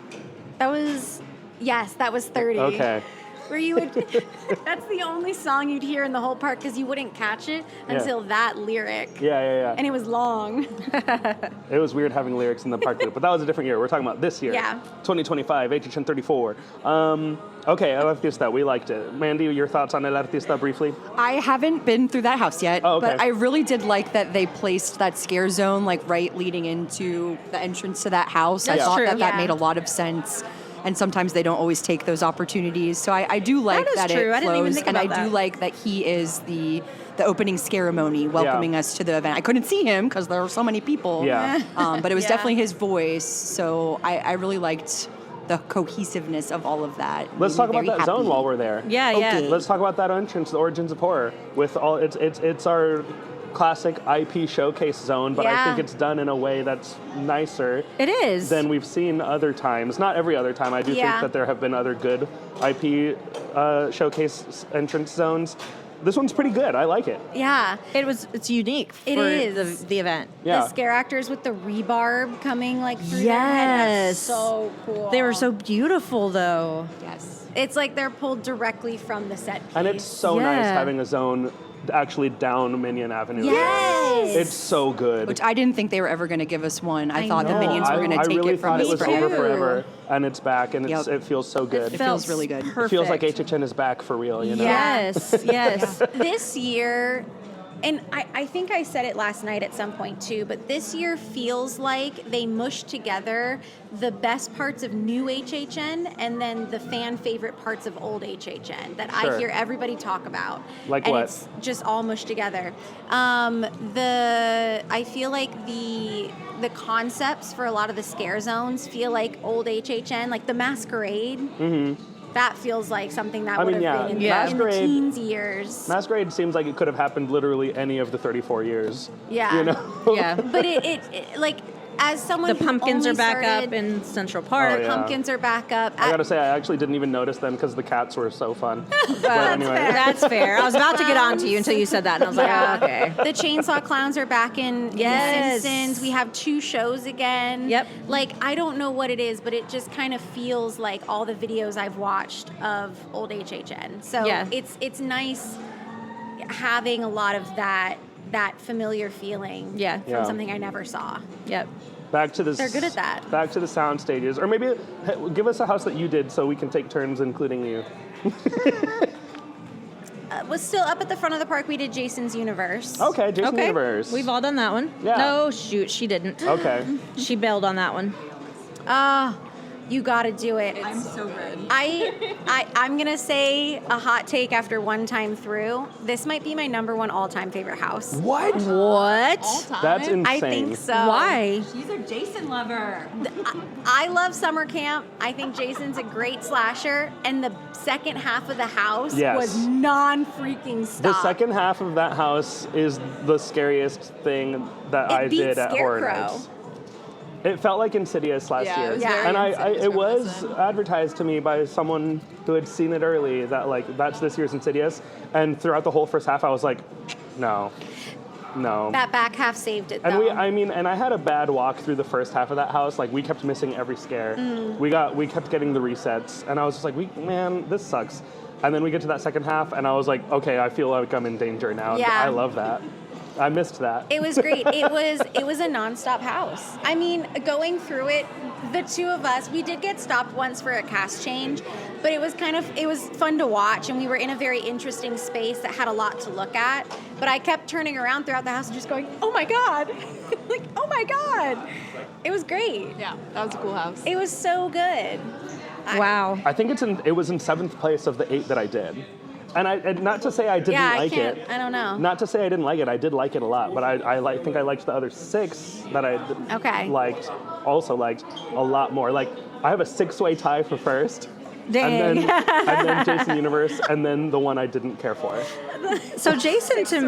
That was, yes, that was 30. Okay. Where you would, that's the only song you'd hear in the whole park because you wouldn't catch it Yeah. until that lyric. Yeah. And it was long. It was weird having lyrics in the park loop, but that was a different year. We're talking about this year. Yeah. 2025, HHN 34. Okay, El Artista, we liked it. Mandy, your thoughts on El Artista briefly? I haven't been through that house yet, Oh, okay. but I really did like that they placed that scare zone like right leading into the entrance to that house. That's I thought true. that Yeah. made a lot of sense. And sometimes they don't always take those opportunities. So I do like is that true. it I didn't even flows. think And I about do that. like that he is the opening ceremony welcoming us to the event. I couldn't see him because there were so many people. Yeah. But it was Yeah. definitely his voice. So I really liked the cohesiveness of all of that. Let's Made talk me about very that zone happy. while we're there. Yeah, yeah. Let's talk about that entrance, the Origins of Horror, with all it's our classic IP showcase zone, but I Yeah. think it's done in a way that's nicer It is. than we've seen other times. Not every other time. I do Yeah. think that there have been other good IP showcase entrance zones. This one's pretty good. I like it. Yeah. It's unique for It is. the event. Yeah. The scare actors with the rebarb coming like through their head. Yes. That's so cool. They were so beautiful though. Yes. It's like they're pulled directly from the set piece. And it's so nice Yeah. having a zone actually down Minion Avenue. Yes. It's so good. Which I didn't think they were ever going to give us one. I thought the know. minions were going to I take really it from thought us it was forever. over forever, and it's back, and Yep. it feels so good. It feels really good. It feels like HHN is back for real, you know? Yes, yes. This year, and I think I said it last night at some point too, but this year feels like they mushed together the best parts of new HHN and then the fan favorite parts of old HHN that I hear everybody talk about. Like and what? It's just all mushed together. I feel like the concepts for a lot of the scare zones feel like old HHN, like the Masquerade. Mm-hmm. That feels like something that would have been in the teens years. Masquerade seems like it could have happened literally any of the 34 years. Yeah. You know? Yeah. But it like, as someone The who pumpkins only are back started, up in Central Park. The pumpkins are back up. I gotta say, I actually didn't even notice them because the cats were so fun. But anyway. That's fair. I was about to get on to you until you said that, and I was like, oh, okay. The Chainsaw Clowns are back in Yes. The Simpsons. We have 2 shows again. Yep. Like, I don't know what it is, but it just kind of feels like all the videos I've watched of old HHN. So it's nice having a lot of that familiar feeling from something I never saw. Yep. Back to this. They're good at that. Back to the sound stages, or maybe give us a house that you did, so we can take turns, including you. Was still up at the front of the park. We did Jason's Universe. Okay, Jason's Universe. We've all done that one. Yeah. No, shoot, she didn't. Okay. She bailed on that one. You got to do it. I'm so good. I'm going to say a hot take after one time through. This might be my number 1 all-time favorite house. What? What? All time? That's insane. I think so. Why? She's a Jason lover. I love summer camp. I think Jason's a great slasher. And the second half of the house was non-freaking stop. The second half of that house is the scariest thing that I did at Horror Nights. It felt like Insidious last year. It was very and it was reminiscent. advertised to me by someone who had seen it early that like that's this year's Insidious. And throughout the whole first half, I was like, no. That back half saved it, And though. and I had a bad walk through the first half of that house. Like we kept missing every scare. We kept getting the resets, and I was just like, man, this sucks. And then we get to that second half, and I was like, okay, I feel like I'm in danger now. Yeah. I love that. I missed that. It was great. It was a nonstop house. I mean, going through it, the 2 of us, we did get stopped once for a cast change, but it was fun to watch, and we were in a very interesting space that had a lot to look at. But I kept turning around throughout the house and just going, oh my God. Like, oh my God. It was great. Yeah, that was a cool house. It was so good. Wow. I think it was in 7th place of the 8 that I did. And not to say I didn't like it. I don't know. Not to say I didn't like it. I did like it a lot, but I think I liked the other 6 that I also liked a lot more. Like I have a 6-way tie for first. Dang. And then Jason Universe, and then the one I didn't care for. So Jason to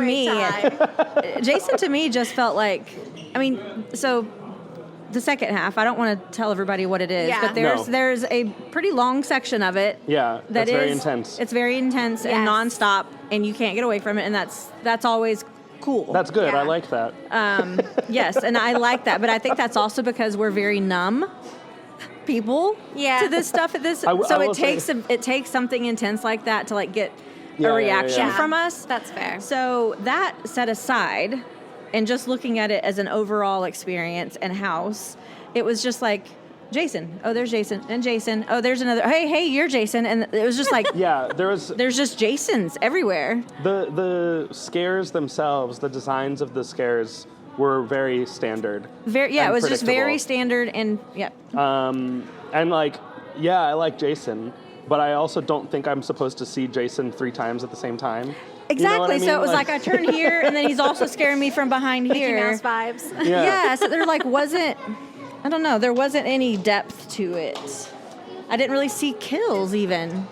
me just felt like, so the second half, I don't want to tell everybody what it is, but there's a pretty long section of it. Yeah, that's very intense. It's very intense and nonstop, and you can't get away from it, and that's always cool. That's good. I like that. Yes, and I like that, but I think that's also because we're very numb people to this stuff. It takes something intense like that to like get a reaction from us. That's fair. So that set aside, and just looking at it as an overall experience and house, it was just like, Jason, oh, there's Jason, and Jason, oh, there's another, hey, you're Jason, and it was just like, there's just Jasons everywhere. The scares themselves, the designs of the scares were very standard. It was just very standard, and and like, I like Jason, but I also don't think I'm supposed to see Jason 3 times at the same time. Exactly. You know what I mean? So it was like I turn here, and then he's also scaring me from behind here. Mickey Mouse vibes. Yeah. So there I don't know, there wasn't any depth to it. I didn't really see kills even.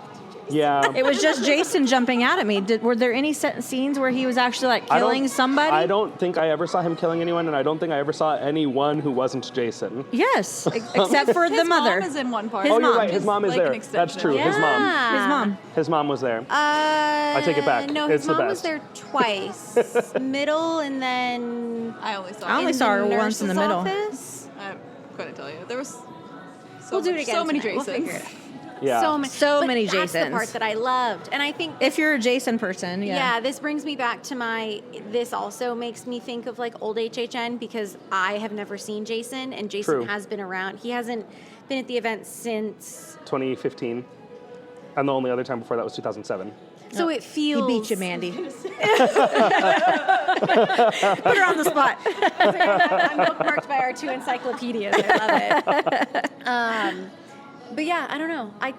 Yeah. It was just Jason jumping out at me. Were there any scenes where he was actually like killing somebody? I don't think I ever saw him killing anyone, and I don't think I ever saw anyone who wasn't Jason. Yes, except for the mother. His mom is in one part. You're right. His mom is like there. That's true. Yeah. His mom was there. I take it back. No, it's his mom the best. was there twice. Middle, and then I only saw her once in the middle. Office. I couldn't tell you. There was we'll do it again. so many tonight. We'll Jasons. figure it out. Yeah. So many That's the Jasons. part that I loved, and I think If you're a Jason person, this brings me back to this also makes me think of like old HHN, because I have never seen Jason, and Jason True. has been around. He hasn't been at the event since 2015. And the only other time before that was 2007. So it feels... He beat you, Mandy. Put her on the spot. I'm bookmarked by our 2 encyclopedias. I love it. But yeah, I don't know. I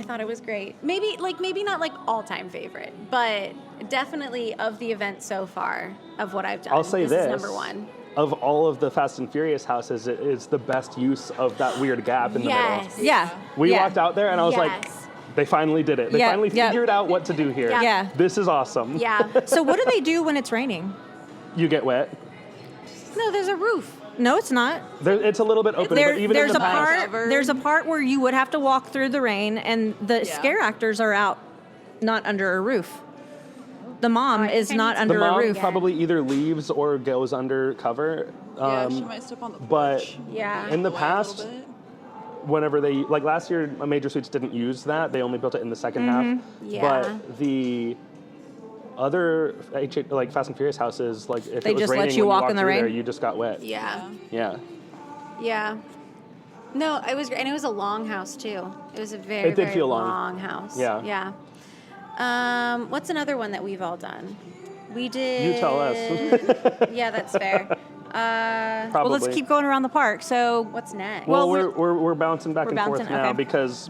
thought it was great. Maybe not like all-time favorite, but definitely of the event so far of what I've done. I'll say this is number 1. Of all of the Fast and Furious houses, it is the best use of that weird gap in the middle. Yeah. We walked out there and I was like, Yes. they finally did it. They finally figured out what to do here. Yeah. This is awesome. Yeah. So what do they do when it's raining? You get wet. No, there's a roof. No, it's not. It's a little bit open, but even in the past. There's a part where you would have to walk through the rain, and the scare actors are out, not under a roof. The mom is not under the mom a roof. probably either leaves or goes under cover. Yeah, she might step on the porch. But Yeah. in the Away a past, little bit. whenever they, like last year, Major Suites didn't use that. They only built it in the second half. Yeah. But the other like Fast and Furious houses, like if They it was just let raining you when walk walked in the through rain? there, you just got wet. Yeah. Yeah. Yeah. No, it was great. And it was a long house, too. It was a very, It did very feel long. long house. Yeah. Yeah. What's another one that we've all done? We did... You tell us. Yeah, that's fair. Probably. Well, let's keep going around the park. So What's next? Well, Well, we're bouncing back we're and forth bouncing, now okay. because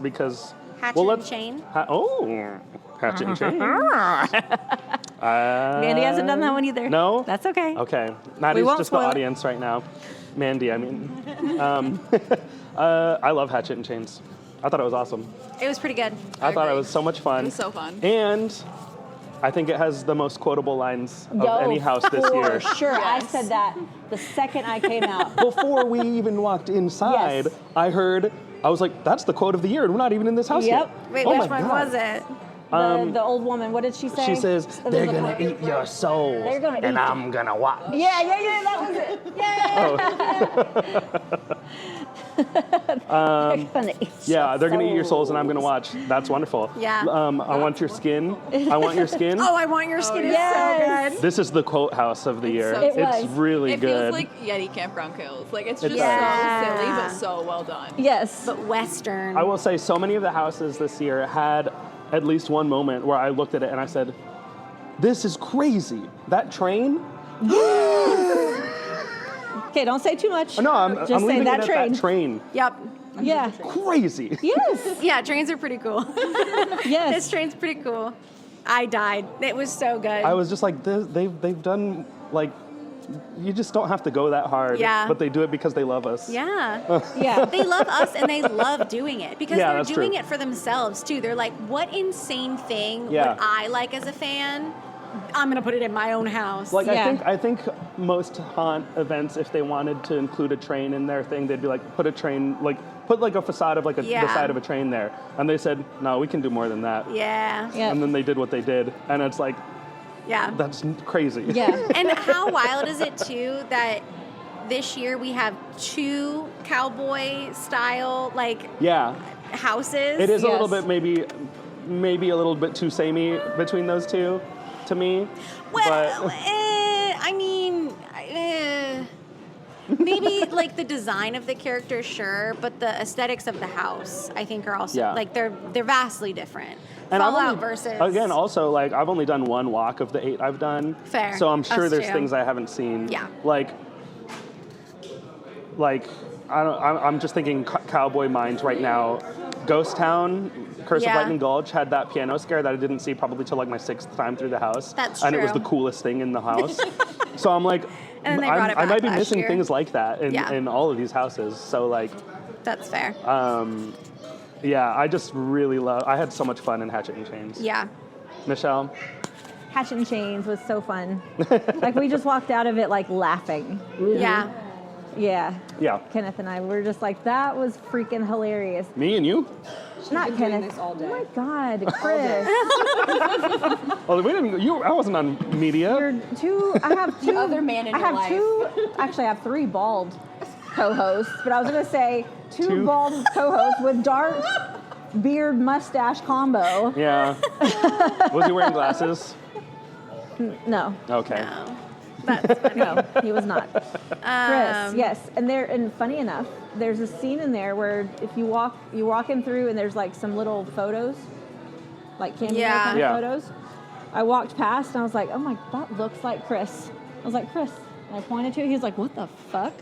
Hatchet well, and let's chain? Hatchet and chain. Mandy hasn't done that one either. No? That's okay. Okay. Maddie's won't just the spoil it. audience right now. Mandy, I mean. I love Hatchet and Chains. I thought it was awesome. It was pretty good. I thought it was so much fun. It was so fun. And I think it has the most quotable lines of any house this year. Sure, I said that the second I came out. Before we even walked inside, Yes. I was like, that's the quote of the year, and we're not even in this house Yep. yet. Wait, Oh which my one God. was it? The old woman, what did she say? She says, It was they're a going part- to eat your souls, They're gonna and eat I'm going to watch. Yeah, that was it. Yeah, they're going to eat your souls, and I'm going to watch. That's wonderful. Yeah. I want your skin. I want your skin. Oh, I Want Your Skin is yes. so good. This is the quote house of the year. so It It's was. really It good. feels like Yeti Campground Kills. Like, it's It just does. so silly, but so well done. Yes. But Western. I will say so many of the houses this year had at least one moment where I looked at it and I said, this is crazy. That train? Okay, don't say too much. No, I'm Just say leaving that it at train. that train. Yep. Yeah. Crazy. Yes. Yeah, trains are pretty cool. This Yes. train's pretty cool. I died. It was so good. I was just like, they've done, like, you just don't have to go that hard. Yeah. But they do it because they love us. Yeah. Yeah. They love us and they love doing it because Yeah, they're that's doing true. it for themselves too. They're like, what insane thing Yeah. would I like as a fan? I'm going to put it in my own house. Like Yeah. I think most haunt events, if they wanted to include a train in their thing, they'd be like, put a facade of like the Yeah. side of a train there. And they said, no, we can do more than that. yeah. Yeah. And then they did what they did, and it's like, Yeah. that's crazy. Yeah. And how wild is it too that this year we have 2 cowboy style like Yeah. houses? It is a little Yes. bit maybe a little bit too samey between those two, to me. Well, but I mean, maybe like the design of the characters, sure, but the aesthetics of the house, I think, are also Yeah. like they're vastly different. and I've Fallout only, versus again, also like I've only done one walk of the 8 I've done. Fair. So I'm sure Us there's too. things I haven't seen. Yeah. Like I'm just thinking cowboy minds right now. Ghost Town, Curse Yeah. of Lightning Gulch had that piano scare that I didn't see probably till like my 6th time through the house. That's And it was true. the coolest thing in the house. So I'm like, And then they brought it I back might be last missing year. things like that Yeah. in all of these houses. So like, That's fair. yeah, I just really I had so much fun in Hatchet and Chains. Yeah. Michelle? Hatchet and Chains was so fun. Like we just walked out of it like laughing. Yeah. Yeah. Yeah. Kenneth and I were just like, that was freaking hilarious. Me and you? Not Kenneth. Oh my God, Chris. Oh, we didn't. I wasn't on media. You're I have two. other man in I your have life. actually, I have 3 bald co-hosts, but I was going to say two Two? bald co-hosts with dark beard mustache combo. Yeah. Was he wearing glasses? No, Okay. No. That's funny. no, he was not. Chris, yes, and funny enough, there's a scene in there where if you're walking through and there's like some little photos like cameo kind of photos. I walked past and I was like, oh my, that looks like Chris. I was like, Chris. And I pointed to it. He was like, what the fuck?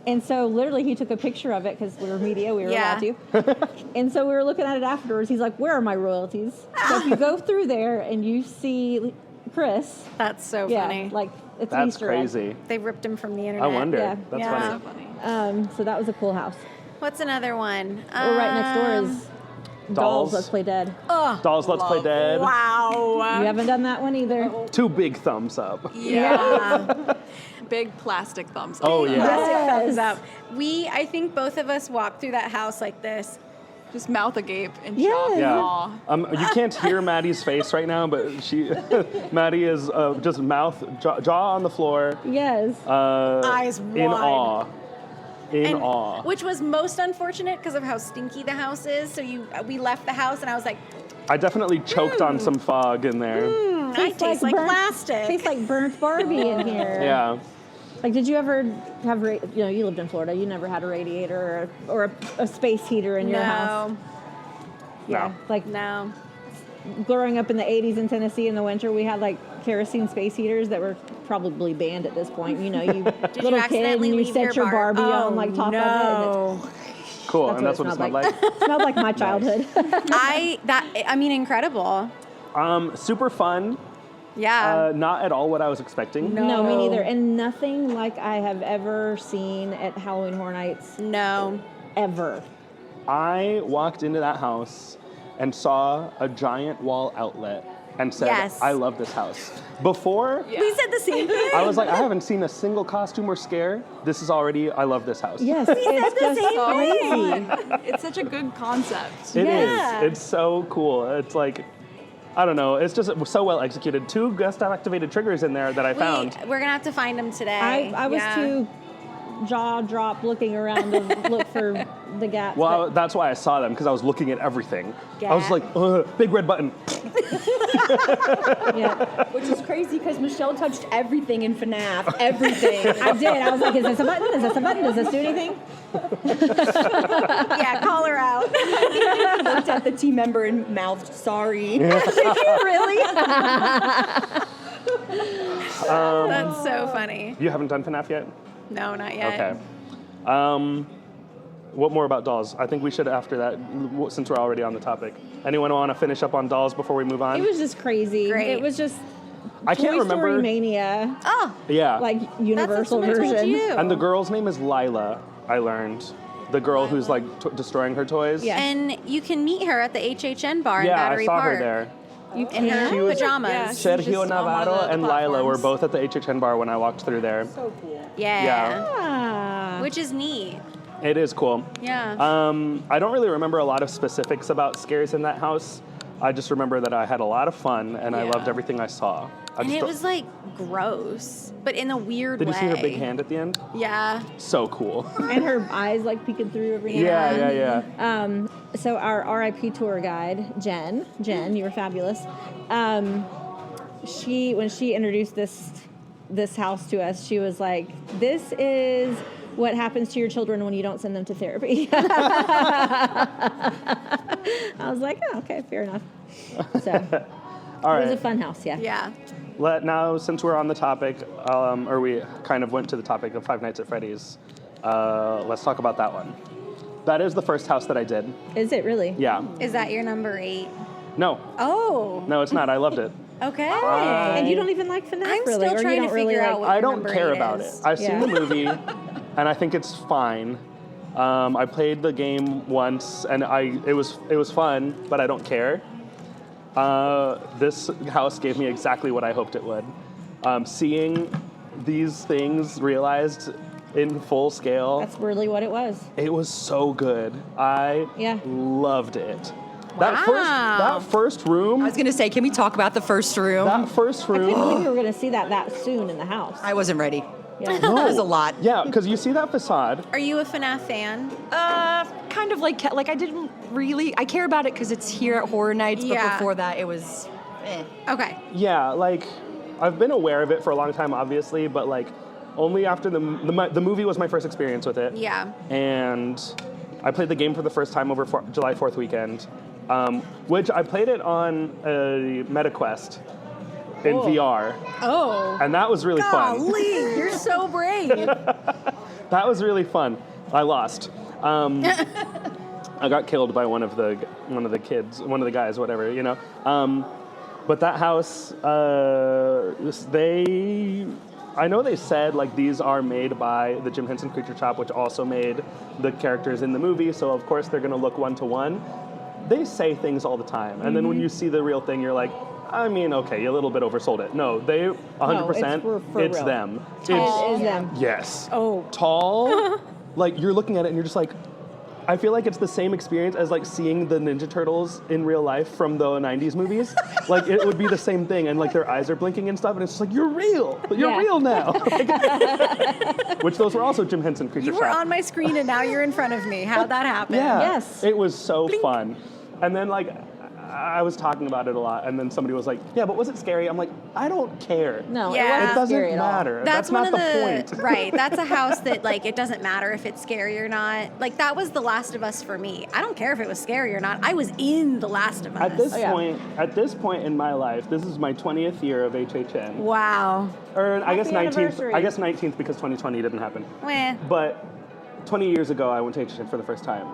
And so literally he took a picture of it because we were media, we were allowed to. And so we were looking at it afterwards. He's like, where are my royalties? So if you go through there and you see Chris. That's so funny. Like it's That's Easter egg. crazy. They ripped him from the internet. I wonder. Yeah. That's Yeah. funny. So funny. So that was a cool house. What's another one? Well, right next door is Dolls Let's Play Dead. Dolls Let's Play Dead. Wow. You haven't done that one either. 2 big thumbs up. Yeah. Big plastic thumbs up. Oh, yeah. Thumbs up. I think both of us walked through that house like this. Just mouth agape in Yeah. shock and Yeah. awe. You can't hear Maddie's face right now, but Maddie is just jaw on the floor. Yes. Eyes In wide. awe. In And- awe. Which was most unfortunate because of how stinky the house is. So we left the house and I was like, I definitely choked on some fog in there. I taste like plastic. Tastes like burnt Barbie in here. Yeah. Like, did you ever have, you lived in Florida, you never had a radiator or a space heater in your house? Yeah. Like, No. growing up in the 80s in Tennessee in the winter, we had like kerosene space heaters that were probably banned at this point. You know, you little kid and accidentally you leave set your your Barbie bar- on like top of it. And Cool. And that's what it smelled like. it smelled like my childhood. I mean, incredible. Super fun. Yeah. Not at all what I was expecting. No, me neither. And nothing like I have ever seen at Halloween Horror Nights No. ever. I walked into that house and saw a giant wall outlet and said, Yes. I love this house. Before, We said the same thing. I was like, I haven't seen a single costume or scare. This is already, I love this house. Yes, it's just So crazy. fun. It's such a good concept. It is. Yeah. It's so cool. It's like, I don't know. It's just so well executed. 2 guest activated triggers in there that I found. We're gonna have to find them today. I was too jaw drop looking around to look for the gaps. Well, that's why I saw them, because I was looking at everything. I was like, big red button. yeah. Which is crazy because Michelle touched everything in FNAF. Everything. I did. I was like, is this a button? Is this a button? Does this do anything? Yeah, call her out. Looked at the team member and mouthed sorry. Did you really? That's so funny. You haven't done FNAF yet? No, not yet. Okay. What more about dolls? I think we should after that, since we're already on the topic. Anyone want to finish up on dolls before we move on? It was just crazy. Great. It was just I can't Toy remember. Story Mania, Oh, Yeah. like that's Universal what someone told version. you. And the girl's name is Lila, I learned. The girl who's like destroying her toys. Yeah. And you can meet her at the HHN bar in Yeah, Battery I saw Park. her there. You In her She was- pajamas. Yeah. She's Sergio just on one of Navarro the and Lila were platforms. both at the HHN bar when I walked through there. So cool. Yeah. Ah. Which is neat. It is cool. Yeah. I don't really remember a lot of specifics about scares in that house. I just remember that I had a lot of fun and I Yeah. loved everything I saw. and it was like gross, but in a weird Did way. you see her big hand at the end? Yeah. So cool. And her eyes like peeking through every now Yeah, and then. yeah. So our RIP tour guide, Jen, you were fabulous. When she introduced this house to us, she was like, "This is what happens to your children when you don't send them to therapy." I was like, "Oh, okay, fair enough." So All it was a right. fun house, yeah. Yeah. Now, since we're on the topic, or we kind of went to the topic of Five Nights at Freddy's, let's talk about that one. That is the first house that I did. Is it really? Yeah. Is that your number 8? No, Oh. no, it's not. I loved it. Okay. And you don't even like FNAF, I'm really, still or you trying to don't really figure like. out what I your don't number care 8 about is. it. I've seen Yeah. the movie, and I think it's fine. I played the game once, and it was fun, but I don't care. This house gave me exactly what I hoped it would. Seeing these things realized in full scale, That's really what it was. it was so good. I Yeah. loved it. Wow. That first room. I was gonna say, can we talk about the first room? That first I couldn't room. believe we were going to see that soon in the house. I wasn't ready. Yeah. That was a lot. Yeah, because you see that facade. Are you a FNAF fan? Kind of like I didn't really. I care about it because it's here at Horror Nights, but Yeah. before that, it was. Okay. Yeah, like I've been aware of it for a long time, obviously, but like only after the movie was my first experience with it. Yeah. And I played the game for the first time over July 4th weekend, which I played it on a MetaQuest in VR, and that was really fun. Golly, you're so brave. That was really fun. I lost. I got killed by one of the guys, whatever, you know. But that house, I know they said like these are made by the Jim Henson Creature Shop, which also made the characters in the movie. So of course they're going to look one-to-one. They say things all the time, and then when you see the real thing, you're like, I mean, okay, you a little bit oversold it. No, they 100%. for it's real. them. It is them. Yes. Oh. Tall. Like you're looking at it and you're just like, I feel like it's the same experience as like seeing the Ninja Turtles in real life from the 90s movies. Like it would be the same thing, and like their eyes are blinking and stuff, and it's just like, you're real. You're real now. Which those were also Jim Henson Creature You were Shop. on my screen and now you're in front of me. How'd that happen? Yeah. Yes. It was so fun. And then like I was talking about it a lot, and then somebody was like, yeah, but was it scary? I'm like, I don't care. No, Yeah. it It wasn't doesn't scary at all. matter. That's not one of the point. Right. That's a house that like it doesn't matter if it's scary or not. Like that was The Last of Us for me. I don't care if it was scary or not. I was in The Last of Us. At this point in my life, this is my 20th year of HHN. Wow. Or I guess Happy 19th. anniversary. I guess 19th because 2020 didn't happen. Meh. But 20 years ago, I went to HHN for the first time.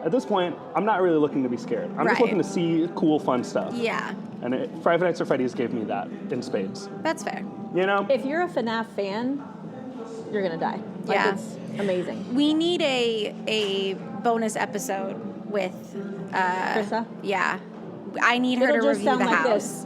At this point, I'm not really looking to be scared. I'm just Right. looking to see cool, fun stuff. Yeah. And Five Nights at Freddy's gave me that in spades. That's fair. You know? If you're a FNAF fan, you're gonna die. Like, Yeah. it's amazing. We need a bonus episode with Krista? Yeah. I need her It'll to just review sound the like house.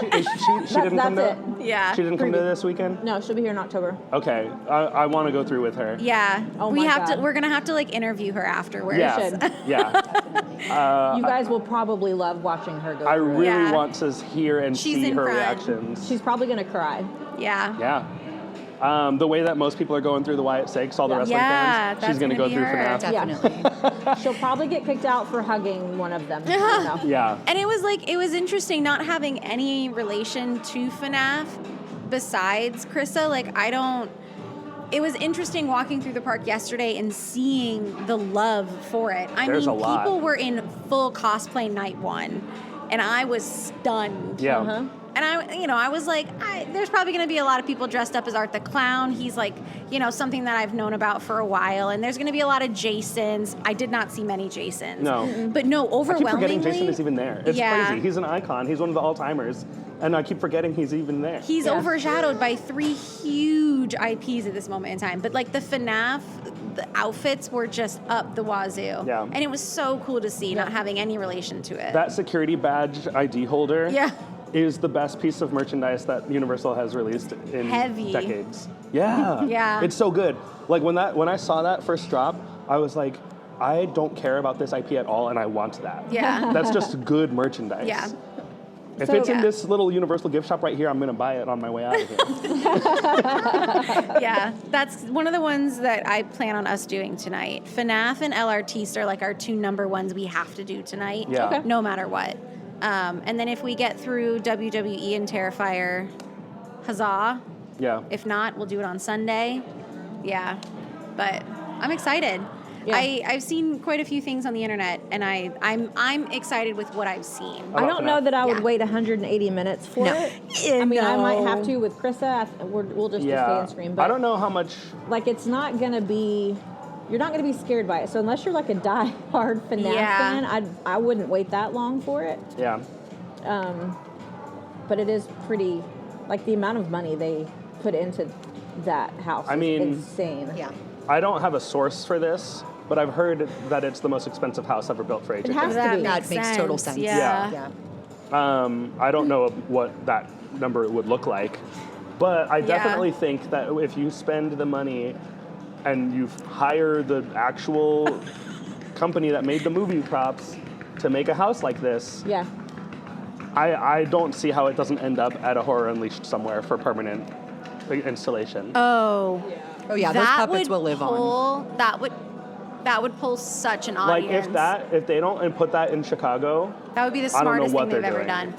Did she didn't come That's to. Yeah. She didn't come to this weekend. No, she'll be here in October. Okay, I want to go through with her. Yeah. Oh we my have to God. we're gonna have to like interview her afterwards. Yeah, should. yeah. You guys will probably love watching her go I through it. really Yeah. want to hear and She's see in her front. reactions. She's probably gonna cry. Yeah. Yeah. The way that most people are going through the Wyatt Sakes, all the wrestling Yeah, fans, that's she's going to gonna go be through her. FNAF. Definitely. She'll probably get kicked out for hugging one of them. You know? Yeah. And it was interesting not having any relation to FNAF besides Krista. Like it was interesting walking through the park yesterday and seeing the love for it. There's a lot. People were in full cosplay night one, and I was stunned. Yeah. Uh-huh. And I was like, there's probably going to be a lot of people dressed up as Art the Clown. He's like, something that I've known about for a while. And there's going to be a lot of Jasons. I did not see many Jasons. No. But no, I keep overwhelmingly. forgetting Jason is even there. It's Yeah. crazy. He's an icon. He's one of the all-timers. And I keep forgetting he's even there. He's overshadowed by 3 huge IPs at this moment in time. But like the FNAF, the outfits were just up the wazoo. Yeah. And it was so cool to see, not having any relation to it. That security badge ID holder Yeah. is the best piece of merchandise that Universal has released in Heavy. decades. Yeah. Yeah. It's so good. Like when I saw that first drop, I was like, I don't care about this IP at all, and I want that. Yeah. That's just good merchandise. Yeah. If So- it's in Yeah. this little Universal gift shop right here, I'm gonna buy it on my way out of here. Yeah, that's one of the ones that I plan on us doing tonight. FNAF and LRT are like our 2 number ones we have to do tonight, Yeah. Okay. no matter what. And then if we get through WWE and Terrifier, huzzah. Yeah. If not, we'll do it on Sunday. Yeah, but I'm excited. Yeah. I've seen quite a few things on the internet, and I'm excited with what I've seen. I don't know that I would Yeah. wait 180 minutes for No. it. I mean, I might have to with Krista. We'll just do stay Yeah. and scream. But I don't know how much. like, it's not gonna be. You're not gonna be scared by it. So unless you're like a die-hard FNAF Yeah. fan, I wouldn't wait that long for it. Yeah. But it is pretty, like the amount of money they put into that house. I is mean- insane. Yeah. I don't have a source for this, but I've heard that it's the most expensive house ever built for HHN. It has to That be. That makes total sense. Yeah. Yeah. I don't know what that number would look like, but I definitely think that if you spend the money and you hire the actual company that made the movie props to make a house like this, Yeah. I don't see how it doesn't end up at a Horror Unleashed somewhere for permanent installation. Oh. Oh yeah, those puppets will live on. That would pull such an Like audience. if they don't put that in Chicago, That would be the I don't know smartest what thing they've they're ever doing. done.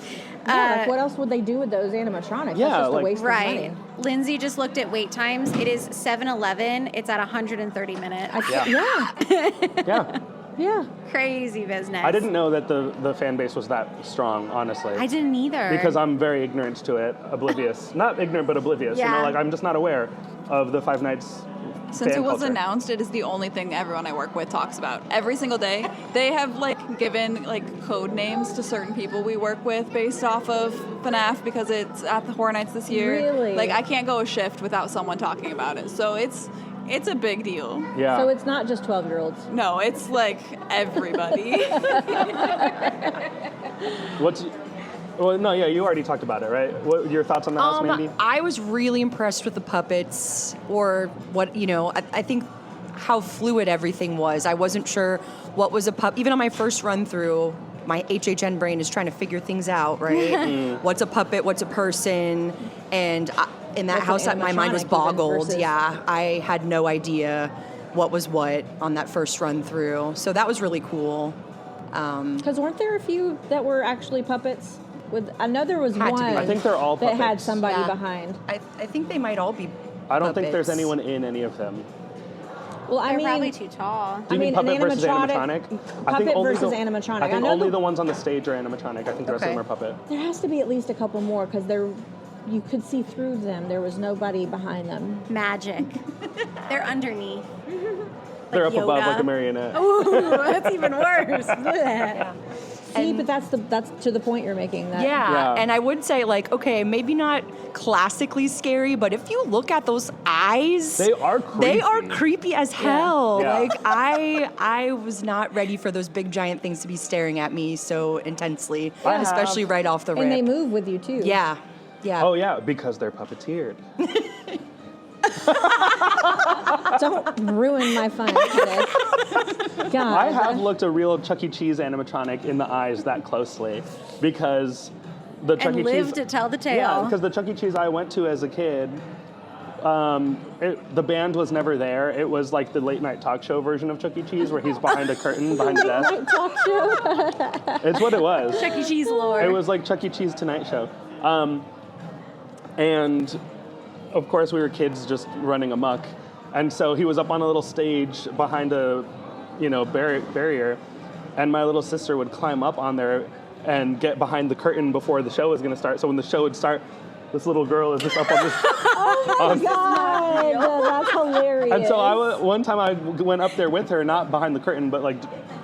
Yeah, like what else would they do with those animatronics? Yeah, That's just like- a waste Right. of money. Lindsay just looked at wait times. It is 7-Eleven. It's at 130 minutes. Yeah. Yeah. yeah. Yeah. Crazy business. I didn't know that the fan base was that strong, honestly. I didn't either. Because I'm very ignorant to it, oblivious. Not ignorant, but oblivious. Yeah. You know, like I'm just not aware of the Five Nights. Since fan it was culture. announced, it is the only thing everyone I work with talks about. Every single day, they have like given like code names to certain people we work with based off of FNAF because it's at the Horror Nights this year. Really? Like I can't go a shift without someone talking about it. So it's a big deal. Yeah. So it's not just 12-year-olds. No, it's like everybody. Well, no, yeah, you already talked about it, right? What your thoughts on the house, Mandy? I was really impressed with the puppets, or what, I think how fluid everything was. I wasn't sure what was a pup. Even on my first run through, my HHN brain is trying to figure things out, right? What's a puppet? What's a person? And in that house, my mind was boggled. Yeah, I had no idea what was what on that first run through. So that was really cool. Because weren't there a few that were actually puppets? I know there was Had to be. one I think they're all that had puppets. somebody Yeah. behind. I think they might all be I don't think there's puppets. anyone in any of them. Well, I They're mean, probably too tall. Do you mean puppet versus animatronic? Puppet versus animatronic. I think know only the ones on the stage are animatronic. I think the rest of them are puppet. there has to be at least a couple more because you could see through them. There was nobody behind them. Magic. They're underneath. They're up yoga. above like a marionette. Ooh, that's even worse. See, but that's to the point you're making. That Yeah, and I would say, like, okay, maybe not classically scary, but if you look at those eyes, They are creepy. They are creepy as hell. Yeah. Like, I was not ready for those big giant things to be staring at me so intensely, especially right off the rip. and they move with you too. Yeah, yeah. Oh yeah, because they're puppeteered. Don't ruin my fun today. God. I have looked a real Chuck E. Cheese animatronic in the eyes that closely because the Chuck And E. live Cheese. to tell the tale. Yeah, because the Chuck E. Cheese I went to as a kid, the band was never there. It was like the late night talk show version of Chuck E. Cheese where he's behind a curtain, behind a desk. Night talk show. It's what it was. Chuck E. Cheese lore. It was like Chuck E. Cheese Tonight Show. And of course we were kids just running amok. And so he was up on a little stage behind a, barrier. And my little sister would climb up on there and get behind the curtain before the show was going to start. So when the show would start, this little girl is just up on this. Oh my God, that's hilarious. And so one time I went up there with her, not behind the curtain, but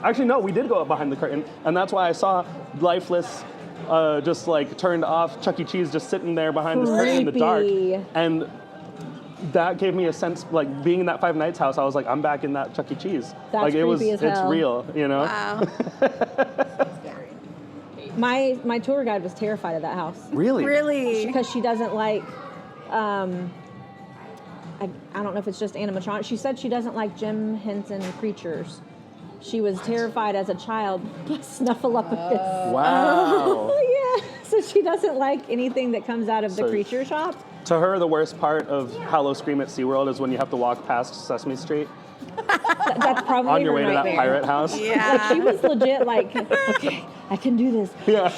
actually no, we did go up behind the curtain. And that's why I saw lifeless, just like turned off Chuck E. Cheese just sitting there behind this curtain in the dark. Creepy. And that gave me a sense, like being in that Five Nights house, I was like, I'm back in that Chuck E. Cheese. That's creepy as it's hell. real, Wow. My tour guide was terrified of that house Really? Really? because she doesn't like. I don't know if it's just animatronic. She said she doesn't like Jim Henson creatures. She was terrified as a child. Snuffleupagus. Wow. Yeah. So she doesn't like anything that comes out of the So- creature shop. To her, the worst part of Hallow Scream at SeaWorld is when you have to walk past Sesame Street That's probably on your her way to that nightmare. pirate house. Yeah. Like she was legit like, okay, I can do this. Yeah.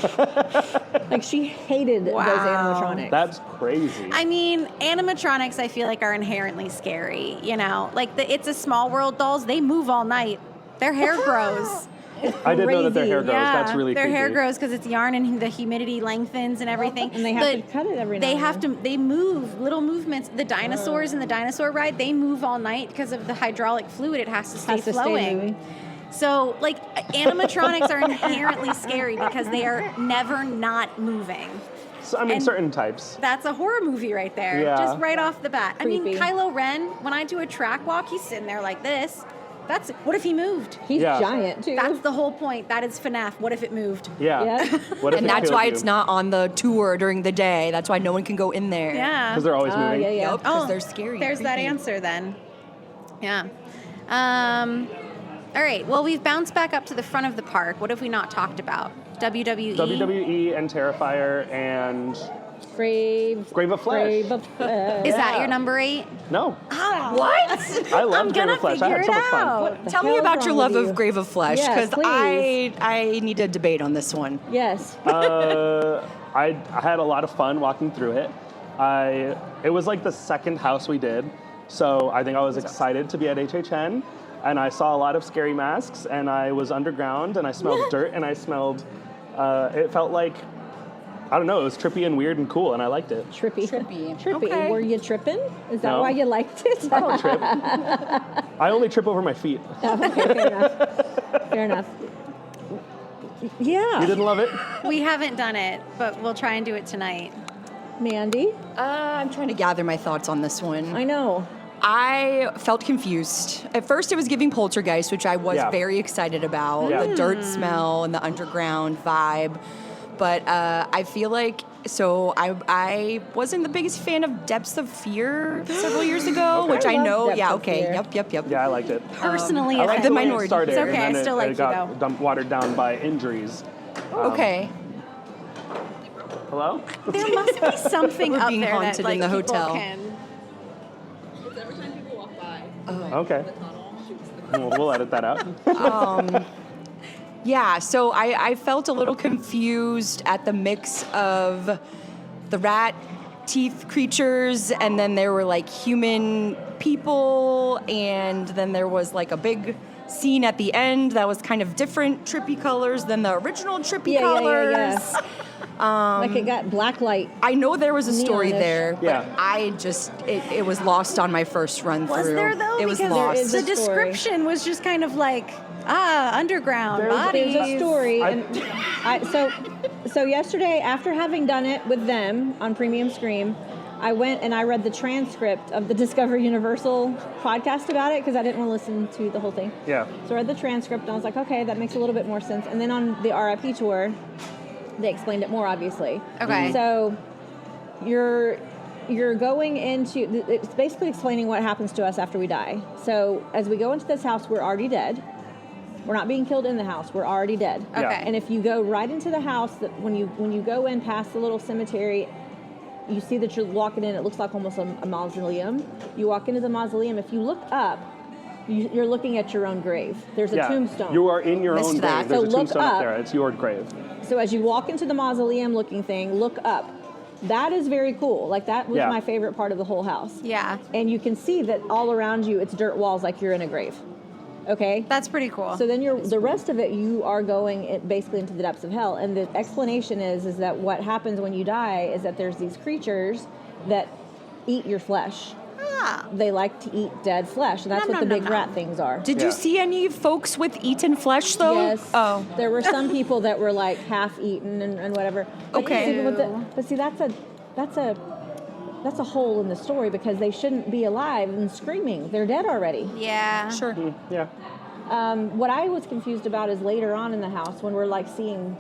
Like she hated those animatronics. That's crazy. I mean, animatronics I feel like are inherently scary, Like it's a Small World dolls, they move all night. Their hair grows. I didn't know that their crazy. hair grows. Yeah, That's really their creepy. hair grows because it's yarn and the humidity lengthens and everything. And they have to cut it every now They and have then. to. They move little movements. The dinosaurs in the dinosaur ride, they move all night because of the hydraulic fluid. It has to stay Has to stay flowing. moving. So, animatronics are inherently scary because they are never not moving. So, I mean, And- certain types. That's a horror movie right there, Yeah. just right off the bat. I Creepy. mean, Kylo Ren, when I do a track walk, he's sitting there like this. What if he moved? He's Yeah. giant too. That's the whole point. That is FNAF. What if it moved? Yeah. Yeah. What if And it that's killed why you? it's not on the tour during the day. That's why no one can go in there. Yeah. Because they're always moving. yeah, yeah. Yep, because they're scary. There's that creepy. answer then. Yeah. All right. Well, we've bounced back up to the front of the park. What have we not talked about? WWE. WWE and Terrifier and Grave of Flesh. Grave of Flesh. Is that your number 8? No. What? I love I'm Grave gonna of Flesh. I figure had it so much fun. out. The Tell me hell's about your wrong love with of you? Grave of Flesh, Yes, because please. I need a debate on this one. Yes. I had a lot of fun walking through it. It was like the second house we did, so I think I was excited to be at HHN. and I saw a lot of scary masks, and I was underground, and I smelled dirt, and I smelled, it felt like, I don't know, it was trippy and weird and cool, and I liked it. Trippy. Okay. Were you tripping? Is that No. why you liked it? I don't trip. I only trip over my feet. Okay, fair enough. Yeah. You didn't love it? We haven't done it, but we'll try and do it tonight. Mandy? I'm trying to gather my thoughts on this one. I know. I felt confused. At first, it was giving Poltergeist, which I was very excited about. Yeah. The dirt smell and the underground vibe. But I feel like, so I wasn't the biggest fan of Depths of Fear several years ago, which I love know. Depths Yeah, of okay. Fear. Yep. Yeah, I liked it. Personally, I liked the the way minority. it started, It's okay, and I then still it like you, got though. watered down by injuries. Okay. Hello? There must be something We're up being there that haunted like in the people hotel. can. It's every time people walk by. Okay. We'll edit that out. Yeah, so I felt a little confused at the mix of the rat teeth creatures, and then there were like human people, and then there was like a big scene at the end that was kind of different trippy colors than the original trippy colors. Like it got black light. I know there was a story Neonish. there, but Yeah. I just, it was lost on my first run through. Was there though? It was Because lost. is the a story. description was just kind of like underground bodies. There's a story, and so yesterday, after having done it with them on Premium Scream, I went and I read the transcript of the Discover Universal podcast about it because I didn't want to listen to the whole thing. Yeah. So I read the transcript and I was like, okay, that makes a little bit more sense. And then on the RIP tour, they explained it more, obviously. Okay. So you're going into, it's basically explaining what happens to us after we die. So as we go into this house, we're already dead. We're not being killed in the house. We're already dead. Okay. Yeah. And if you go right into the house, that when you go in past the little cemetery, you see that you're walking in. It looks like almost a mausoleum. You walk into the mausoleum. If you look up, you're looking at your own grave. There's a tombstone. You are in your Missed own that. grave. There's So a look tombstone up up. there. It's your grave. So as you walk into the mausoleum-looking thing, look up. That is very cool. Like that was Yeah. my favorite part of the whole house. Yeah, And you can see that all around you, it's dirt walls, like you're in a grave. Okay. that's pretty cool. So then the rest of it, you are going basically into the depths of hell. And the explanation is that what happens when you die is that there's these creatures that eat your flesh. They like to eat dead flesh, and that's Nom, what the nom, big nom, rat nom. things are. Did Yeah. you see any folks with eaten flesh though? Yes. Oh. There were some people that were like half eaten and whatever. But Okay. see, but see, that's a hole in the story because they shouldn't be alive and screaming. They're dead already. Yeah. Sure. Yeah. What I was confused about is later on in the house when we're like seeing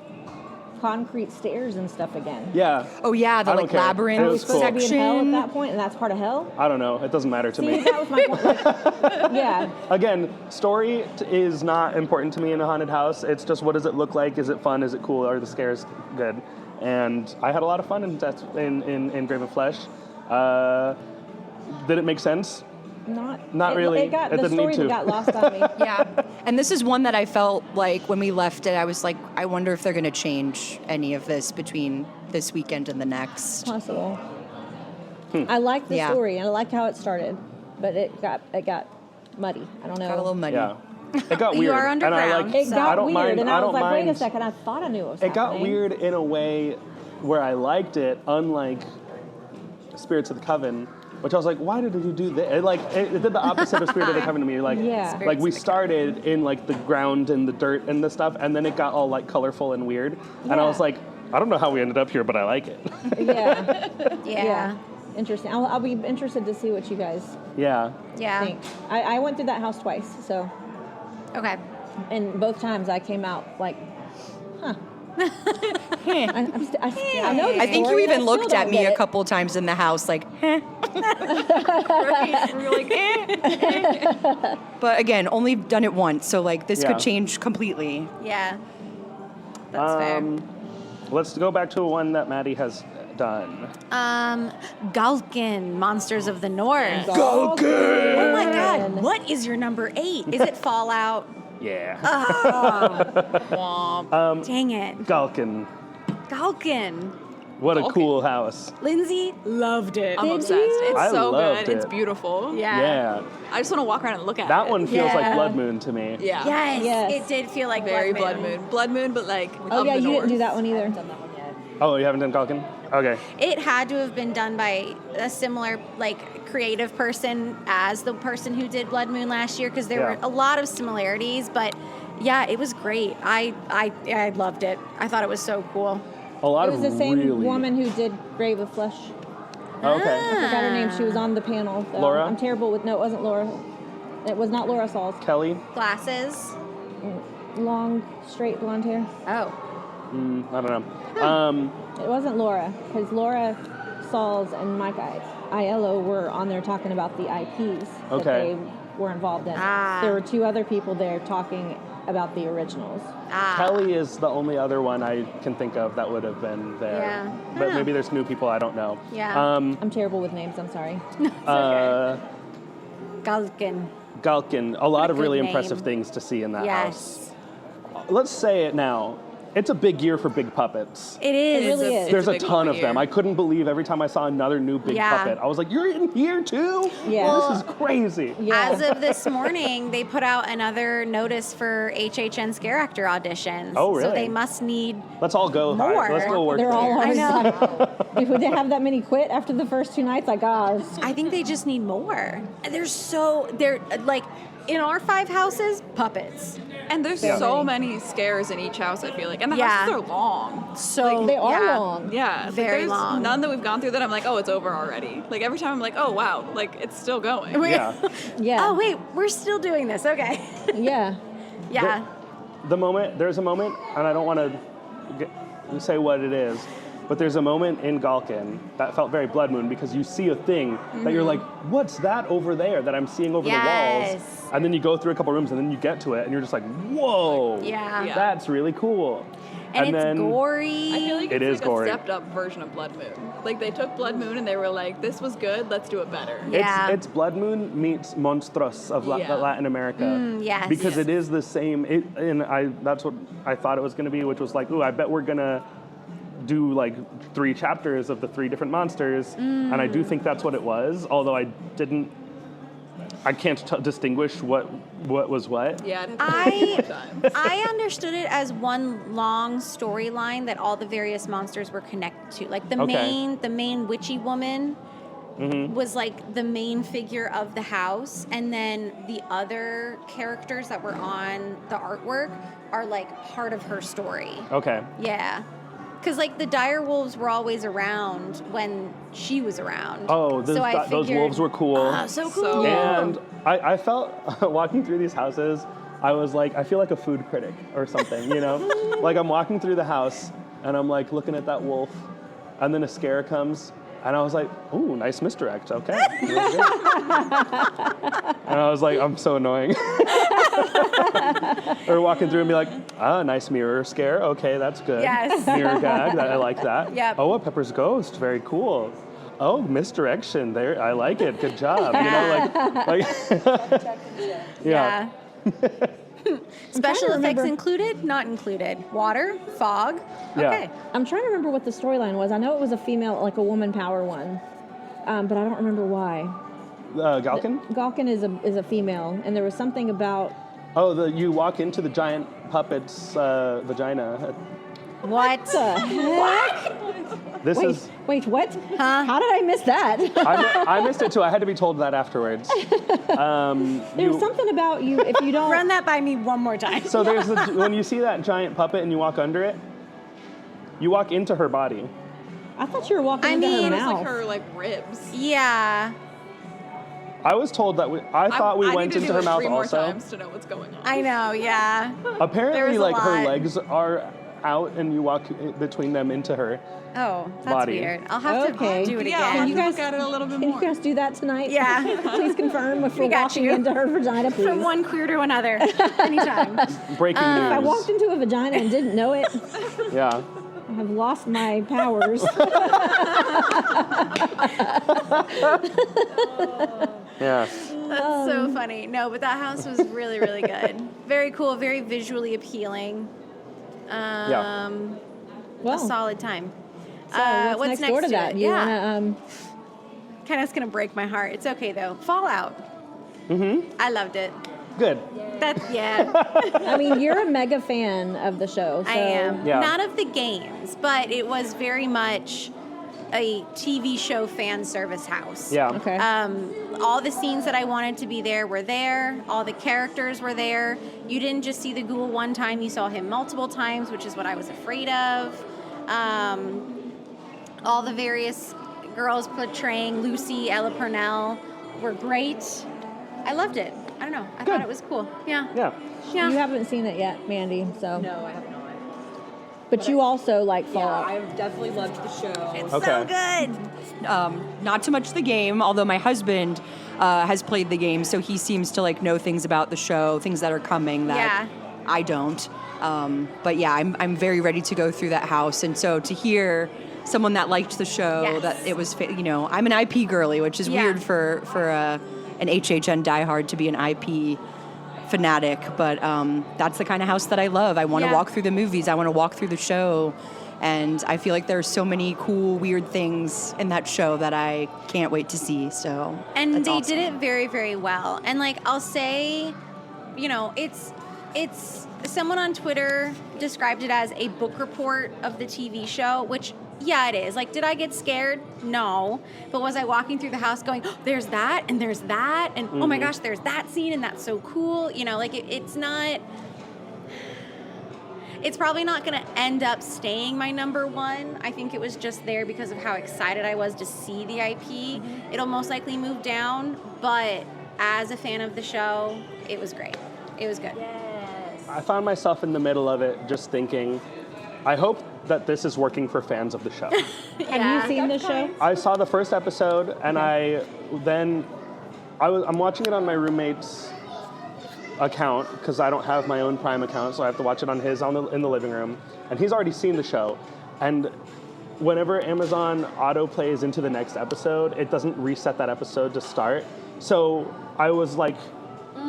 concrete stairs and stuff again. Yeah. Oh yeah, the I don't like care. It labyrinth was cool. Supposed to be in hell at section. that point, and that's part of hell. I don't know. It doesn't matter to See, me. that was my point. Like, yeah. Again, story is not important to me in a haunted house. It's just what does it look like? Is it fun? Is it cool? Are the scares good? And I had a lot of fun in Grave of Flesh. Did it make sense? Not really. It It the didn't need story to. got lost on me. Yeah. And this is one that I felt like when we left it, I was like, I wonder if they're going to change any of this between this weekend and the next. Possible. I liked the Yeah. story and I liked how it started, but it got muddy. I don't know. Got a little muddy. Yeah. It got You weird. are And I underground, like. It I got don't weird, mind. and I I was don't like, mind. wait a second, I thought I knew what was It got happening. weird in a way where I liked it, unlike Spirits of the Coven, which I was like, why did you do this? It did the opposite of Spirit of the Coven to me. Like, Yeah. like we started in like the ground and the dirt and the stuff, and then it got all like colorful and weird. And I Yeah. was like, I don't know how we ended up here, but I like it. Yeah. Yeah. Interesting. I'll be interested to see what you guys Yeah. Yeah. think. I went through that house twice, so, Okay. and both times I came out like, huh. I know the I think you story, and even I looked still at don't me get a it. couple times in the house, like, "Heh." Right? We were like, "Eh." But again, only done it once, so like this Yeah. could change completely. Yeah. That's fair. Let's go back to one that Maddy has done. Gulkin, Monsters of the North. Gulkin! Oh my God, what is your number 8? Is it Fallout? Yeah. Dang it. Gulkin. Gulkin. What a cool house. Lindsey loved it. I'm obsessed. It's I so loved good. It's it. beautiful. Yeah. I just want to walk around and look at it. That one feels like Yeah. Blood Moon to me. Yeah. Yes, it did feel like Very Blood Moon. Blood Moon, but like Oh of yeah, the you north. didn't do that one either. Oh, you haven't done Galkin? Okay. It had to have been done by a similar, like, creative person as the person who did Blood Moon last year, because there Yeah. were a lot of similarities. But yeah, it was great. I loved it. I thought it was so cool. A lot It was of the same really... woman who did Grave of Flesh. Okay. I forgot her name. She was on the panel. So Laura? I'm terrible with. No, it wasn't Laura. It was not Laura Sauls. Kelly? Glasses. Long, straight blonde hair. Oh. I don't know. It wasn't Laura, because Laura Sauls and Mike Aiello were on there talking about the IPs that Okay. they were involved in. Ah. There were 2 other people there talking about the originals. Kelly is the only other one I can think of that would have been there. Yeah. But Huh. maybe there's new people I don't know. Yeah. I'm terrible with names. I'm sorry. Galkin. Galkin, a lot of good really name. impressive things to see in that house. Yes. Let's say it now. It's a big year for big puppets. It is. It really is. There's a big ton of year. them. I couldn't believe every time I saw another new big Yeah. puppet. I was like, you're in here too? Yeah. This is crazy. Yeah. As of this morning, they put out another notice for HHN Scare Actor auditions. Oh, really? So they must need. Let's all go. More. Let's go work They're there. all I always know. like, would they have that many quit after the first 2 nights? Like, gosh. I think they just need more. They're like, in our 5 houses, puppets. And there's so many scares in each house, I feel like. And the Yeah. houses are long. So They are yeah. long. Yeah. like, Very there's long. none that we've gone through that I'm like, oh, it's over already. Like every time I'm like, oh, wow, like it's still going. Yeah. Yeah. Oh, wait, we're still doing this. Okay. Yeah. Yeah. There's a moment, and I don't want to say what it is, but there's a moment in Galkin that felt very Blood Moon because you see a thing that you're like, what's that over there that I'm seeing over the Yes. walls? And then you go through a couple rooms and then you get to it and you're just like, whoa, Yeah. Yeah. that's really cool. And it's then, gory. I feel like It it's is like gory. a stepped up version of Blood Moon. Like they took Blood Moon and they were like, this was good, let's do it better. Yeah. It's Blood Moon meets Monstruos of Yeah. Latin America. yes. Because Yes. it is the same, that's what I thought it was going to be, which was like, ooh, I bet we're going to do like 3 chapters of the 3 different monsters. And I do think that's what it was, although I can't distinguish what was what. Yeah, I'd have to do it more time. I understood it as one long storyline that all the various monsters were connected to. Like the Okay. main witchy woman was like the main figure of the house, and then the other characters that were on the artwork are like part of her story. Okay. Yeah. Because like the dire wolves were always around when she was around. Oh, so I those figured, wolves were cool. Oh, so cool. So- And I felt, walking through these houses, I was like, I feel like a food critic or something, you know? Like I'm walking through the house and I'm like looking at that wolf and then a scare comes and I was like, ooh, nice misdirect, okay. And I was like, I'm so annoying. Or walking through and be like, nice mirror scare, okay, that's good. Yes. Mirror gag, I like that. Yep. Oh, a Pepper's ghost, very cool. Oh, misdirection, there, I like it, good job. You know, like yeah. Special to effects remember- included? Not included. Water? Fog? Yeah. Okay. I'm trying to remember what the storyline was. I know it was a female, like a woman power one, but I don't remember why. Galkin? Galkin is a female, and there was something about. Oh, you walk into the giant puppet's vagina. What? This is. Wait, what? Huh? How did I miss that? I missed it too. I had to be told that afterwards. There's something about you if you don't. Run that by me one more time. So when you see that giant puppet and you walk under it, you walk into her body. I thought you were walking I into mean- her It was mouth. like her like ribs. Yeah. I was told that I thought we I went need to into do her it mouth 3 more also. times to know what's going on. I know, yeah. There Apparently, was a like her lot. legs are out and you walk between them into her. Oh, that's Body. weird. I'll have Okay. to do it Yeah, again. I'll you have to guys- look at it a little bit Can more. you guys do that tonight? Yeah. Please confirm if We we're got walking you. into her vagina, please. From one queer to another. Anytime. Breaking news. If I walked into a vagina and didn't know it, Yeah. I have lost my powers. Yeah. That's so funny. No, but that house was really, really good. Very cool, very visually appealing. Yeah. A Well, solid time. So what's next door to that? You wanna, Kenneth's gonna break my heart. It's okay though. Fallout. Mm-hmm. I loved it. Good. I mean, you're a mega fan of the show. So. I am. Yeah. Not of the games, but it was very much a TV show fan service house. Yeah. Okay. All the scenes that I wanted to be there were there. All the characters were there. You didn't just see the ghoul one time, you saw him multiple times, which is what I was afraid of. All the various girls portraying Lucy, Ella Purnell were great. I loved it. I don't know. I thought it was cool. Yeah. Yeah. Yeah. You haven't seen it yet, Mandy, so. No, I have not. But you also like Yeah, Fallout. I've definitely loved the show. It's Okay. so good. Not so much the game, although my husband has played the game, so he seems to like know things about the show, things that are coming that I don't. But yeah, I'm very ready to go through that house, and so to hear someone that liked the show, that it was, I'm an IP girly, which is weird for an HHN diehard to be an IP fanatic, but that's the kind of house that I love. I want to walk through the movies. I want to walk through the show. And I feel like there's so many cool, weird things in that show that I can't wait to see. So, and that's they awesome. did it very, very well. And like I'll say, it's someone on Twitter described it as a book report of the TV show, which it is. Like, did I get scared? No. But was I walking through the house going, oh, there's that and there's that and oh my gosh, there's that scene and that's so cool. It's not. It's probably not going to end up staying my number one. I think it was just there because of how excited I was to see the IP. It'll most likely move down, but as a fan of the show, it was great. It was good. I found myself in the middle of it just thinking, I hope that this is working for fans of the show. Have you seen the show? I saw the first episode, and I'm watching it on my roommate's account because I don't have my own Prime account, so I have to watch it on his in the living room. And he's already seen the show, and whenever Amazon auto plays into the next episode, it doesn't reset that episode to start. So I was like,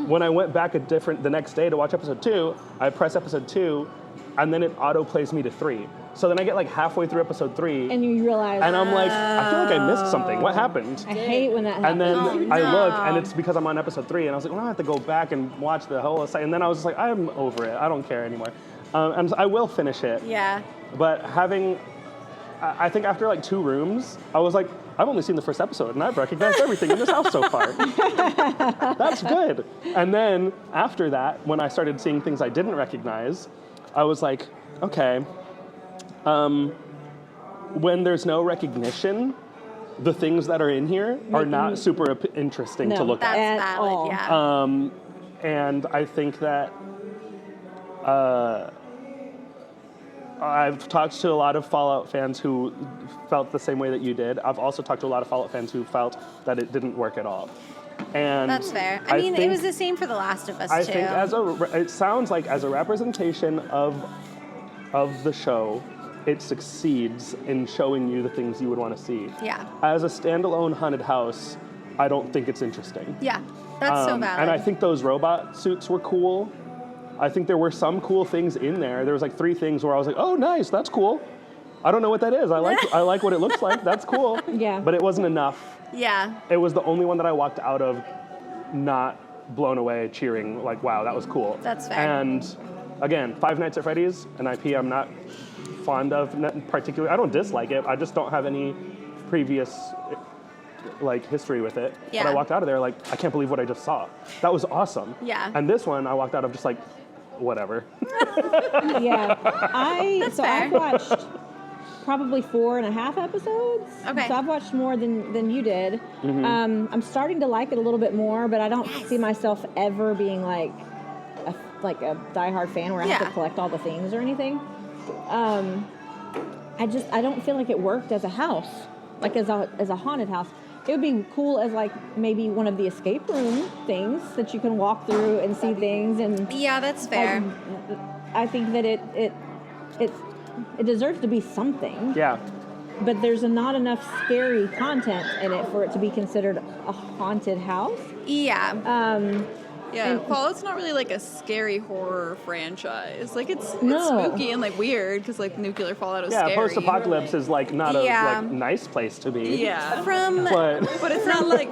when I went back the next day to watch episode 2, I press episode 2, and then it auto plays me to 3. So then I get like halfway through episode 3, And you realize. and I'm like, I feel like I missed something. What happened? I hate when that happens. And then I look, and it's because I'm on episode 3, and I was like, well, I have to go back and watch the whole site. And then I was just like, I'm over it. I don't care anymore. And so I will finish it. Yeah. But I think after like 2 rooms, I was like, I've only seen the first episode, and I've recognized everything in this house so far. That's good. And then after that, when I started seeing things I didn't recognize, I was like, okay, when there's no recognition, the things that are in here are not super interesting to look at. That's valid, all. yeah. And I think that I've talked to a lot of Fallout fans who felt the same way that you did. I've also talked to a lot of Fallout fans who felt that it didn't work at all. And That's fair. I mean, it was the same for The Last of Us, too. I think it sounds like as a representation of the show, it succeeds in showing you the things you would want to see. Yeah. As a standalone haunted house, I don't think it's interesting. Yeah, that's so valid. And I think those robot suits were cool. I think there were some cool things in there. There was like 3 things where I was like, oh, nice, that's cool. I don't know what that is. I like what it looks like. That's cool. Yeah. But it wasn't enough. Yeah. It was the only one that I walked out of not blown away, cheering, like, wow, that was cool. That's fair. And again, Five Nights at Freddy's, an IP I'm not fond of particularly. I don't dislike it. I just don't have any previous like history with it. Yeah. But I walked out of there like, I can't believe what I just saw. That was awesome. Yeah. And this one, I walked out of just like, whatever. Yeah. That's fair. I've watched probably 4.5 episodes. Okay. So I've watched more than you did. I'm starting to like it a little bit more, but I don't see myself ever being like a diehard fan where I have to collect all the things or anything. I don't feel like it worked as a house, like as a haunted house. It would be cool as like maybe one of the escape room things that you can walk through and see things and. Yeah, that's fair. I think that it deserves to be something. Yeah. But there's not enough scary content in it for it to be considered a haunted house. Yeah. Yeah, Fallout's not really like a scary horror franchise. Like it's spooky and like weird because like nuclear fallout is scary. Yeah, post-apocalypse is like not a like nice place to be. Yeah, but it's not like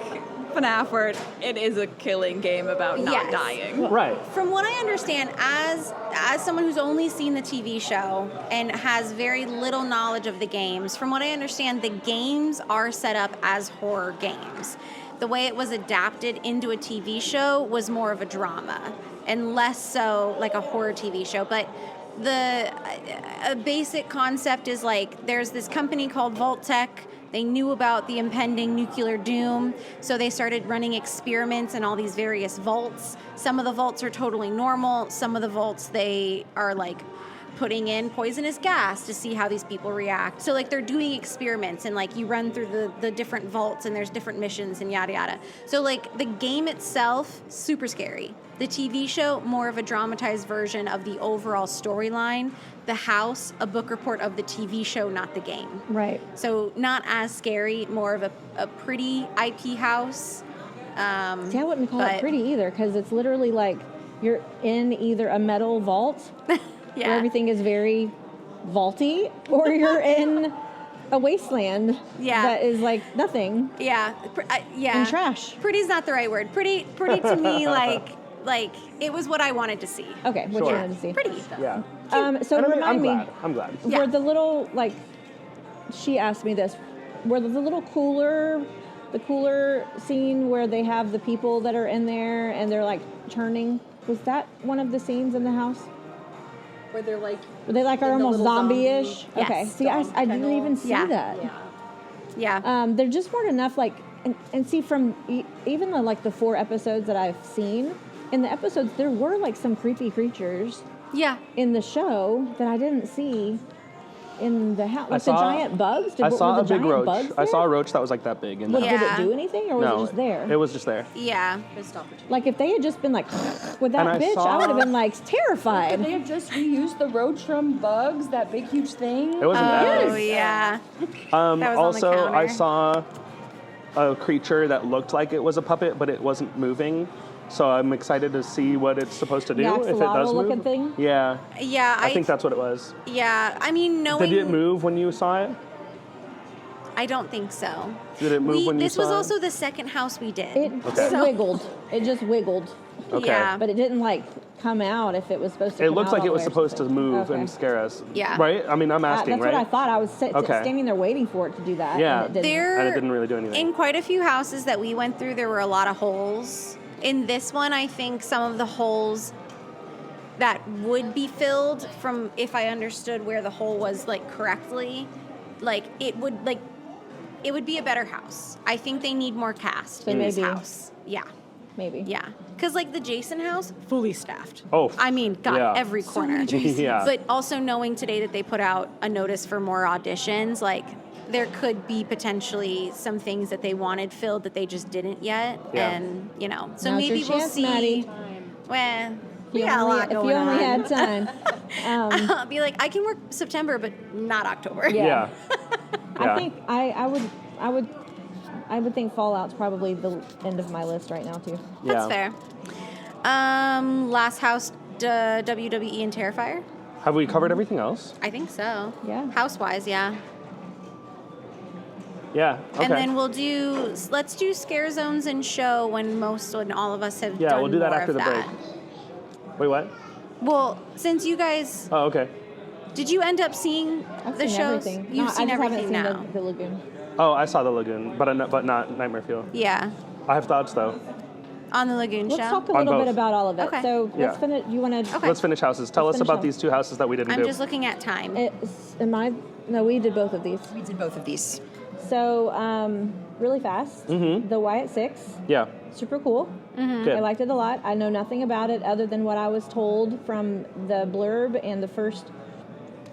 FNAF where it is a killing game about not dying. Right. From what I understand, as someone who's only seen the TV show and has very little knowledge of the games, from what I understand, the games are set up as horror games. The way it was adapted into a TV show was more of a drama and less so like a horror TV show. But a basic concept is like there's this company called Vault-Tec. They knew about the impending nuclear doom, so they started running experiments in all these various vaults. Some of the vaults are totally normal. Some of the vaults, they are like putting in poisonous gas to see how these people react. So like they're doing experiments and like you run through the different vaults and there's different missions and yada yada. So like the game itself, super scary. The TV show, more of a dramatized version of the overall storyline. The house, a book report of the TV show, not the game. Right. So not as scary, more of a pretty IP house. See, I wouldn't call it pretty either because it's literally like you're in either a metal vault where everything is very vaulty, or you're in a wasteland that is like nothing. Yeah. And trash. Pretty's not the right word. Pretty to me, like it was what I wanted to see. Okay, what you wanted to see. Pretty. Yeah. So remind me. I'm glad. Were the little she asked me this. Were the little cooler scene where they have the people that are in there and they're like turning? Was that one of the scenes in the house? Where they're like... Were they like are almost zombie-ish? Yes. Okay. See, I didn't even see that. Yeah. There just weren't enough and see from even the 4 episodes that I've seen, in the episodes there were like some creepy creatures. Yeah. In the show that I didn't see in the house. Like the giant bugs? I saw a big roach. Bugs I saw a roach that was like that big. In the Did it do anything or was it just there? It was just there. Yeah. Like if they had just been like with that bitch, I would have been like terrified. Could they have just reused the roach from Bugs, that big huge thing? It wasn't that. Oh, yeah. That was also, I saw a creature that looked like it was a puppet, but it wasn't moving. So I'm excited to see what it's supposed to do if it does move. looking thing? Yeah. Yeah. I think that's what it was. Yeah. I mean, knowing... Did it move when you saw it? I don't think so. Did it move when you saw it? This was also the second house we did. It wiggled. It just wiggled. Okay. Yeah. But it didn't come out if it was supposed to It come looked out like all it was the way or supposed to something. move Okay. and scare us. Yeah. Right? I mean, I'm asking, That's right? what I thought. I was standing there waiting for it to do that. Yeah. And it didn't. And it didn't really do anything. In quite a few houses that we went through, there were a lot of holes. In this one, I think some of the holes that would be filled from, if I understood where the hole was correctly, it would be a better house. I think they need more cast in this house. Yeah. Maybe. Yeah. Because the Jason house, fully staffed. Oh. I mean, got every corner. Yeah. But also knowing today that they put out a notice for more auditions, there could be potentially some things that they wanted filled that they just didn't yet. Yeah. And, so Now's maybe your we'll chance, see. Maddy. Well, we got a lot going on. If you only had time. I'll be I can work September, but not October. Yeah. I think I would think Fallout's probably the end of my list right now too. That's fair. Last house, WWE and Terrifier. Have we covered everything else? I think so. Yeah. House-wise, yeah. Yeah. Okay. And then let's do scare zones and show when all of us have done we'll do that more after of the that. break. Wait, what? Well, since you guys, Oh, okay. did you end up seeing I've the seen shows? everything. You've No, seen I just everything haven't now. seen the Lagoon. Oh, I saw the Lagoon, but not Nightmare Fuel. Yeah, I have thoughts though. on the Lagoon Let's show. talk a On little bit both. about all of it. Okay. So Yeah. let's finish. You want to? Okay. Let's finish houses. Tell us finish about houses. these 2 houses that we didn't I'm do. just looking at time. No, we did both of these. We did both of these. So really fast. Mm-hmm. The Wyatt 6, Yeah. super cool. Mm-hmm. Good. I liked it a lot. I know nothing about it other than what I was told from the blurb and the first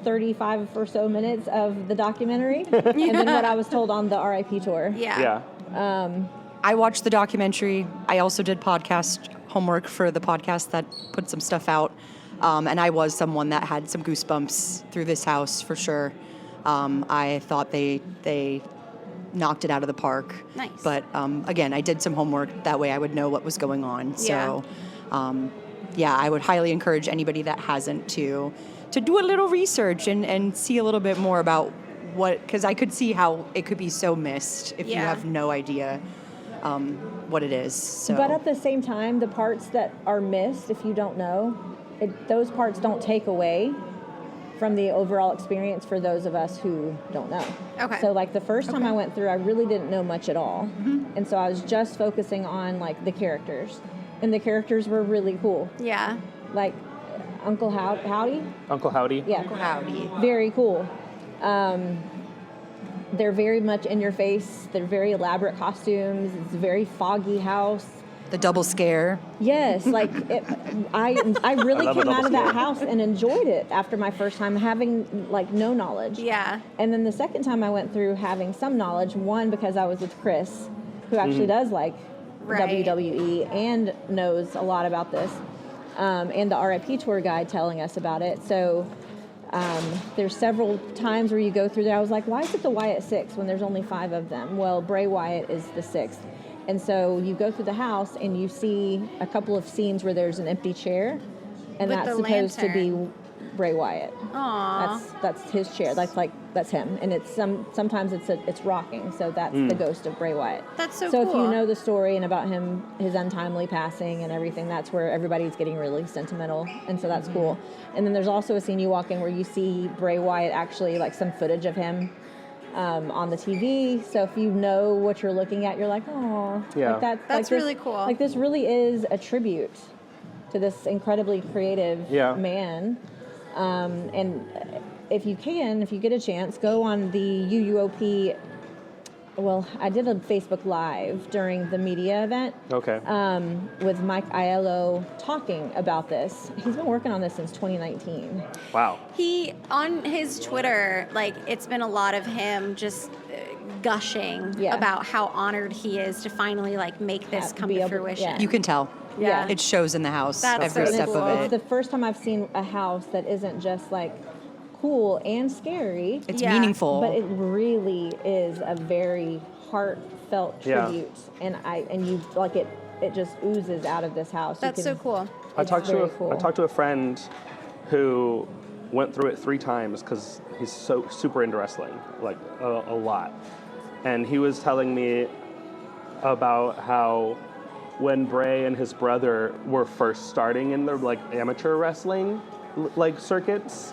35 or so minutes of the documentary, and then what I was told on the RIP tour. Yeah. Yeah. I watched the documentary. I also did podcast homework for the podcast that put some stuff out. And I was someone that had some goosebumps through this house for sure. I thought they knocked it out of the park. Nice. But again, I did some homework. That way I would know what was going on. So Yeah, I would highly encourage anybody that hasn't to do a little research and see a little bit more about because I could see how it could be so missed if you have no idea what it is. So. But at the same time, the parts that are missed, if you don't know, those parts don't take away from the overall experience for those of us who don't know. Okay. So like the first time I went through, I really didn't know much at all. And so I was just focusing on like the characters. And the characters were really cool. Yeah. Like Uncle Howdy? Uncle Howdy? Yeah. Uncle Howdy. Very cool. They're very much in your face. They're very elaborate costumes. It's a very foggy house. The double scare. Yes, like I really I love a came out of double that scare. house and enjoyed it after my first time having like no knowledge. Yeah. And then the second time I went through having some knowledge, one because I was with Chris, who actually does like Right. WWE and knows a lot about this, and the RIP tour guide telling us about it. So there's several times where you go through there. I was like, why is it the Wyatt 6 when there's only 5 of them? Well, Bray Wyatt is the 6th. And so you go through the house and you see a couple of scenes where there's an empty chair, and With that's the supposed to be lantern. Bray Wyatt. Aww. That's his chair. That's him. And it's sometimes it's rocking. So that's the ghost of Bray Wyatt. That's so So if cool. you know the story and about him, his untimely passing and everything, that's where everybody's getting really sentimental, and so that's cool. And then there's also a scene you walk in where you see Bray Wyatt, actually like some footage of him on the TV. So if you know what you're looking at, you're like, oh, Yeah. like That's like this, really cool. Like this really is a tribute to this incredibly creative man. And if you get a chance, go on the UUOP. Well, I did a Facebook Live during the media event. Okay. With Mike Aiello talking about this. He's been working on this since 2019. Wow. He, on his Twitter, like, it's been a lot of him just gushing about how honored he is to finally, like, make this come to fruition. You can tell. Yeah. It shows in the house. That's every so step cool. of It's it. the first time I've seen a house that isn't just, like, cool and scary. It's Yeah. meaningful. But it really is a very heartfelt Yeah. tribute, and you like it. It just oozes out of this house. That's so cool. I talked to a friend who went through it 3 times because he's so super into wrestling, like a lot. And he was telling me about how when Bray and his brother were first starting in their like amateur wrestling like circuits,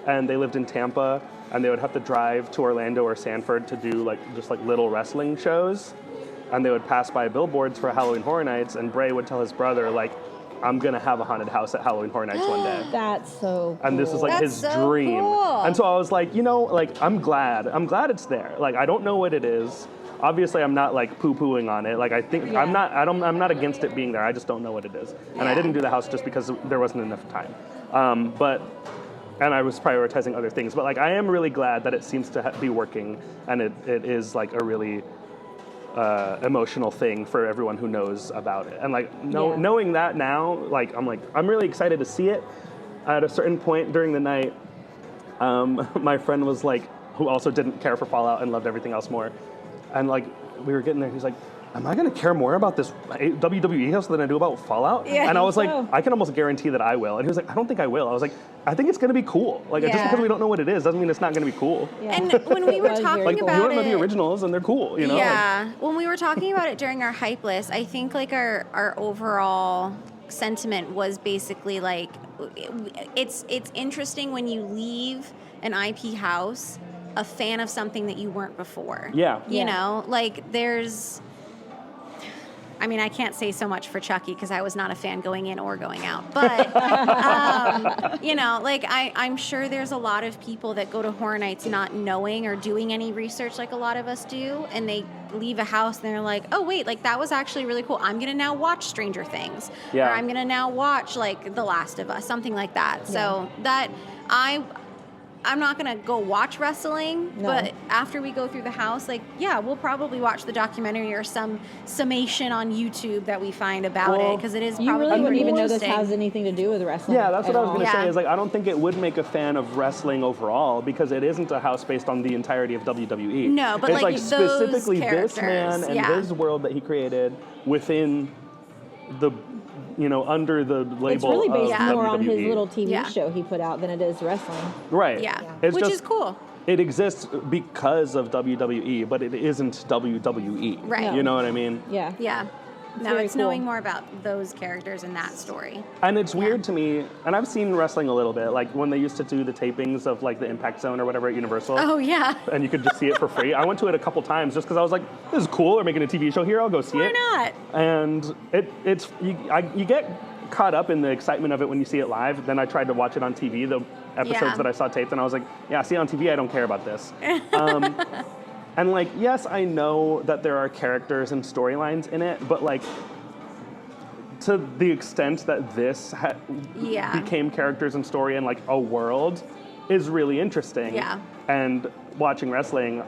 and they lived in Tampa, and they would have to drive to Orlando or Sanford to do like just like little wrestling shows, and they would pass by billboards for Halloween Horror Nights, and Bray would tell his brother like, I'm gonna have a haunted house at Halloween Horror Nights one day. That's so cool. And this is like That's his so dream. cool. And so I was like, you know, like I'm glad it's there. Like I don't know what it is. Obviously I'm not like poo-pooing on it. Like I think I'm not against it being there. I just don't know what it is. And I didn't do the house just because there wasn't enough time. And I was prioritizing other things. But like I am really glad that it seems to be working, and it is like a really emotional thing for everyone who knows about it. And like knowing that now, like I'm really excited to see it. At a certain point during the night, my friend was like, who also didn't care for Fallout and loved everything else more, and like we were getting there, he's like, am I going to care more about this WWE house than I do about Fallout? Yeah, and I was like, so. I can almost guarantee that I will. And he was like, I don't think I will. I was like, I think it's going to be cool. Like just Yeah. because we don't know what it is doesn't mean it's not going to be cool. Yeah. And when we were It was talking very Like cool. you about don't know the it, originals and they're cool, you know? yeah, when we were talking about it during our hype list, I think like our overall sentiment was basically like, it's interesting when you leave an IP house a fan of something that you weren't before. Yeah. You know, like there's, I mean, I can't say so much for Chucky because I was not a fan going in or going out. But, you know, like I'm sure there's a lot of people that go to Horror Nights not knowing or doing any research like a lot of us do. And they leave a house and they're like, oh, wait, like that was actually really cool. I'm going to now watch Stranger Things. Yeah. Or I'm going to now watch like The Last of Us, something like that. So that I'm not going to go watch wrestling, No. but after we go through the house, like, yeah, we'll probably watch the documentary or some summation on YouTube that we find about it, because it is You probably really wouldn't pretty even know this interesting. has anything to do with wrestling. Yeah, that's what I was going to Yeah. say. Is like I don't think it would make a fan of wrestling overall because it isn't a house based on the entirety of WWE. No, but it's like those specifically this man characters, and yeah. his world that he created within the under the label It's really based of more on his WWE. little TV show he put out than it is wrestling. Right. Yeah. It's Which just, is cool. It exists because of WWE, but it isn't WWE. Right. You know what I mean? Yeah. Yeah. No, very it's cool. knowing more about those characters in that story. And it's weird to me, and I've seen wrestling a little bit, like when they used to do the tapings of like the Impact Zone or whatever at Universal. Oh, yeah. And you could just see it for free. I went to it a couple times just because I was like, this is cool. They're making a TV show here. I'll go see it. Why not? And you get caught up in the excitement of it when you see it live. Then I tried to watch it on TV, the episodes that I saw taped, and I was like, yeah, see it on TV, I don't care about this. And like, yes, I know that there are characters and storylines in it, but like, to the extent that this became characters and story and like a world is really interesting. Yeah. And watching wrestling,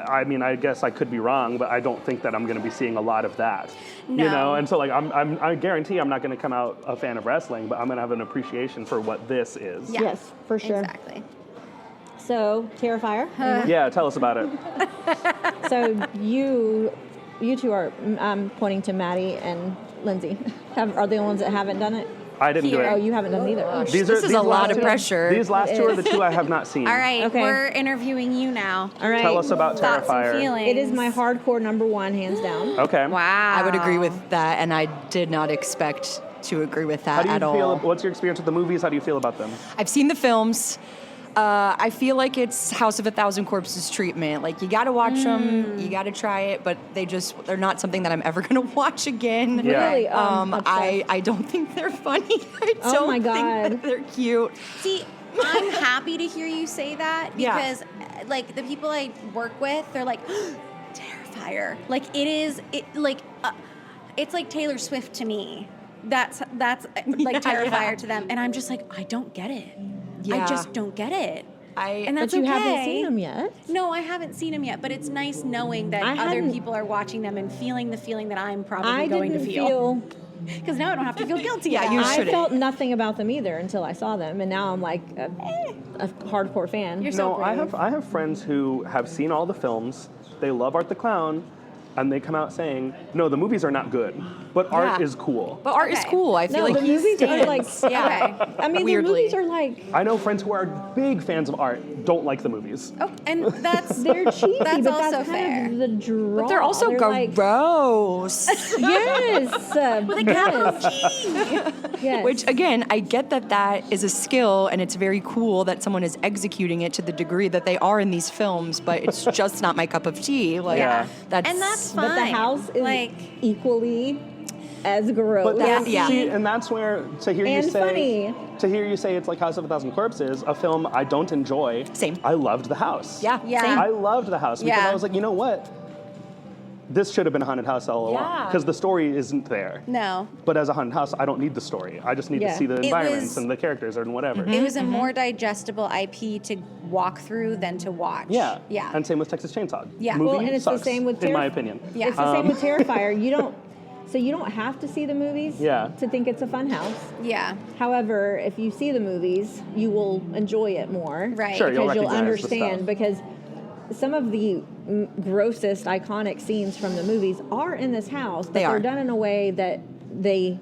I mean, I guess I could be wrong, but I don't think that I'm going to be seeing a lot of that. No. You know, and so like I guarantee I'm not going to come out a fan of wrestling, but I'm going to have an appreciation for what this is. Yeah. Yes, for sure. Exactly. So, Terrifier. Yeah, tell us about it. So you two are pointing to Maddie and Lindsey. Are they the ones that haven't done it? I didn't do it. Oh, you haven't done it either. Oh, This is a lot of two- pressure. These last two are the two I have not seen. All right, Okay. we're interviewing you now. All right. Tell us about Thoughts and Terrifier. feelings. It is my hardcore number one, hands down. Okay. Wow. I would agree with that, and I did not expect to agree with How that do you at feel? all. What's your experience with the movies? How do you feel about them? I've seen the films. I feel like it's House of a Thousand Corpses treatment. Like, you got to watch them, you got to try it, but they're not something that I'm ever going to watch again. Yeah. Really? I don't think they're funny. I Oh don't my think God. that they're cute. See, I'm happy to hear you say that Yeah. because, like, the people I work with, they're like, Terrifier. Like, it's like Taylor Swift to me. That's like Terrifier to them, and I'm just like, I don't get it. I Yeah. just don't get it. And But that's you okay. haven't seen them yet. No, I haven't seen them yet, but it's nice knowing that I other hadn't- people are watching them and feeling the feeling that I'm probably I going didn't to feel. Because now I don't have to feel guilty. Yeah, about you it. I shouldn't. felt nothing about them either until I saw them, and now I'm like a hardcore fan. You're so No, brave. I have friends who have seen all the films. They love Art the Clown, and they come out saying, "No, the movies are not good, but art Yeah. is cool." But art is Okay. cool. I feel No, like the movies are like, Okay. I mean, Weirdly. the movies are like, I know friends who are big fans of art don't like the movies. Oh, and that's they're cheesy, That's but also that's fair. kind of the draw. they're also like, gross. yes, yes. Which, again, I get that is a skill and it's very cool that someone is executing it to the degree that they are in these films, but it's just not my cup of tea. Like, Yeah. that's but the fine. house is Like- equally as gross. But Yeah. that's, Yeah. see, and that's where to hear And you say funny. to hear you say it's like House of a Thousand Corpses, a film I don't enjoy. Same. I loved The House. Yeah, Yeah. same. I loved The House because Yeah. I was like, you know what? This should have been a haunted house all along Yeah. because the story isn't there. no. But as a haunted house, I don't need the story. I just need Yeah. to see the It environments was- and the characters and whatever. It was a more digestible IP to walk through than to watch. Yeah. Yeah. And same with Texas Chainsaw. Yeah. Movie Well, and it's sucks, the same with in my opinion. Yeah. It's the same with Terrifier. So you don't have to see the movies Yeah. to think it's a fun house. Yeah. However, if you see the movies, you will enjoy it more. Right. Sure, you'll Because you'll recognize the understand. stuff. Because some of the grossest, iconic scenes from the movies are in this house, but They they're are. done in a way that they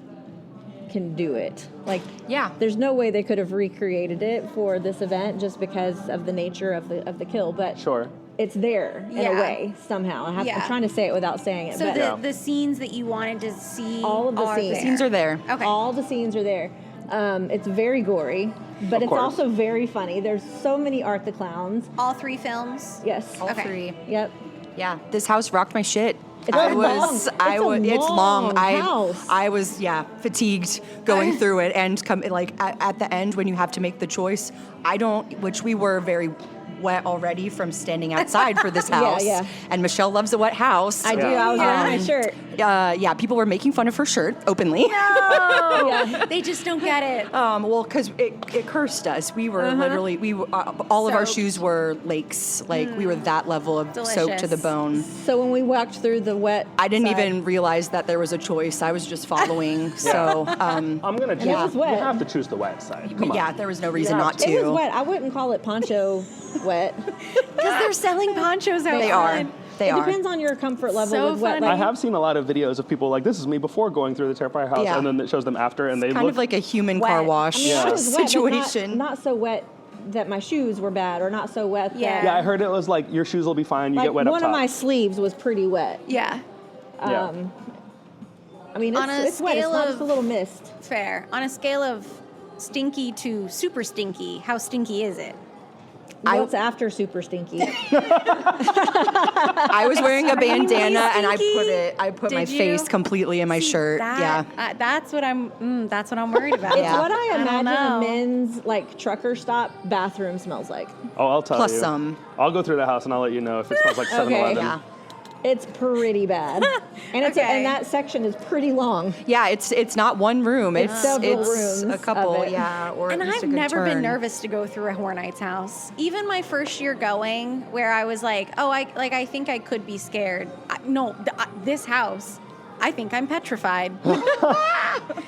can do it. Like, Yeah. there's no way they could have recreated it for this event just because of the nature of the kill. But Sure. it's there in Yeah. a way somehow. I'm Yeah. trying to say it without saying it. So but the scenes that you wanted to see, All of the scenes. there. Scenes are there. Okay. all the scenes are there. It's very gory, but it's course. also very funny. There's so many Art the Clowns. All three films. Yes. All Okay. three. Yep. Yeah, this house rocked my shit. It's long. It's long. House. I was fatigued going through it and at the end when you have to make the choice. Which we were very wet already from standing outside for this house. Yeah. And Michelle loves a wet house. I do. I was wearing my shirt. People were making fun of her shirt openly. No. They just don't get it. Well, because it cursed us. We were literally all of our Soaked. shoes were lakes. Like we were that level of soaked to the Delicious. bone. So when we walked through the wet, I didn't side- even realize that there was a choice. I was just following. So I'm gonna choose. it was wet. You have to choose the wet side. Come on. yeah, there was no reason not to. It was wet. I wouldn't call it poncho wet. Because they're selling ponchos outside. They are. They are. It depends on your comfort level So with wet. funny. I have seen a lot of videos of people like, this is me before going through the Terrifier house, Yeah. and then it shows them after, and they Kind look of like a human Wet. car wash I mean, I was wet, but situation. not so wet that my shoes were bad, or not so wet Yeah. that Yeah, I heard it was like your shoes will be fine. You like get wet up one top. of my sleeves was pretty wet. Yeah. Yeah. I mean, On a it's wet. It's scale not of- just a little mist. Fair. On a scale of stinky to super stinky, how stinky is it? What's after super stinky? I was wearing a bandana and stinky? I put my Did you? face completely in my shirt. Yeah. That's what I'm worried about. It's Yeah. what I don't imagine know. a men's like trucker stop bathroom smells like. Oh, I'll tell Plus you. some. I'll go through the house and I'll let you know if it smells like 7-Eleven. Yeah. It's pretty bad, and Okay. and that section is pretty long. Yeah, it's not one room. It's several it's rooms a couple. of it. Yeah, or And at least I've a good never been turn. nervous to go through a Hornite's house. Even my first year going, where I was like, oh, I think I could be scared. This house, I think I'm petrified.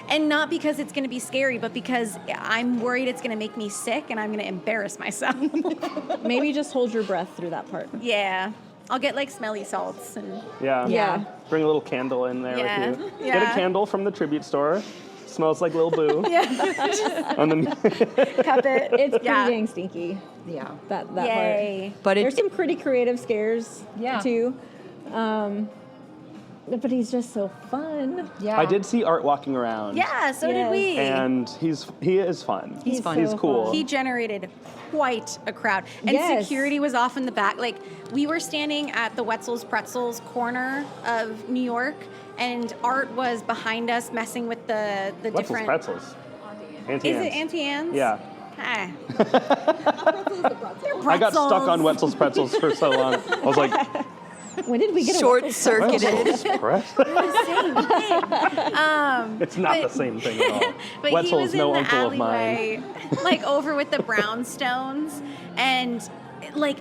And not because it's going to be scary, but because I'm worried it's going to make me sick and I'm going to embarrass myself. Maybe just hold your breath through that part. Yeah. I'll get like smelly salts and Yeah. Yeah. Bring a little candle in there Yeah. with you. Yeah. Get a candle from the tribute store. Smells like Lil Boo. yeah, And then cup it. It's pretty Yeah. dang stinky. Yeah. That Yay. But part. There's some pretty creative scares too. But he's just so fun. Yeah. I did see Art walking around. Yeah, so did Yes. we. And he is fun. He's fun. He's so cool. fun. He generated quite a crowd. And Yes. security was off in the back. Like, we were standing at the Wetzel's Pretzels corner of New York, and Art was behind us messing with the Wetzel's different... pretzels. Auntie Is Anne's. it Auntie Anne's? Yeah. Ah. I got stuck on Wetzel's pretzels for so long. I was like, When did we get a Short circuited. Wetzel's pretzels? Same thing. It's not But- the same thing at all. But Wetzel he is was no in the uncle of mine. alleyway, like over with the brownstones, and like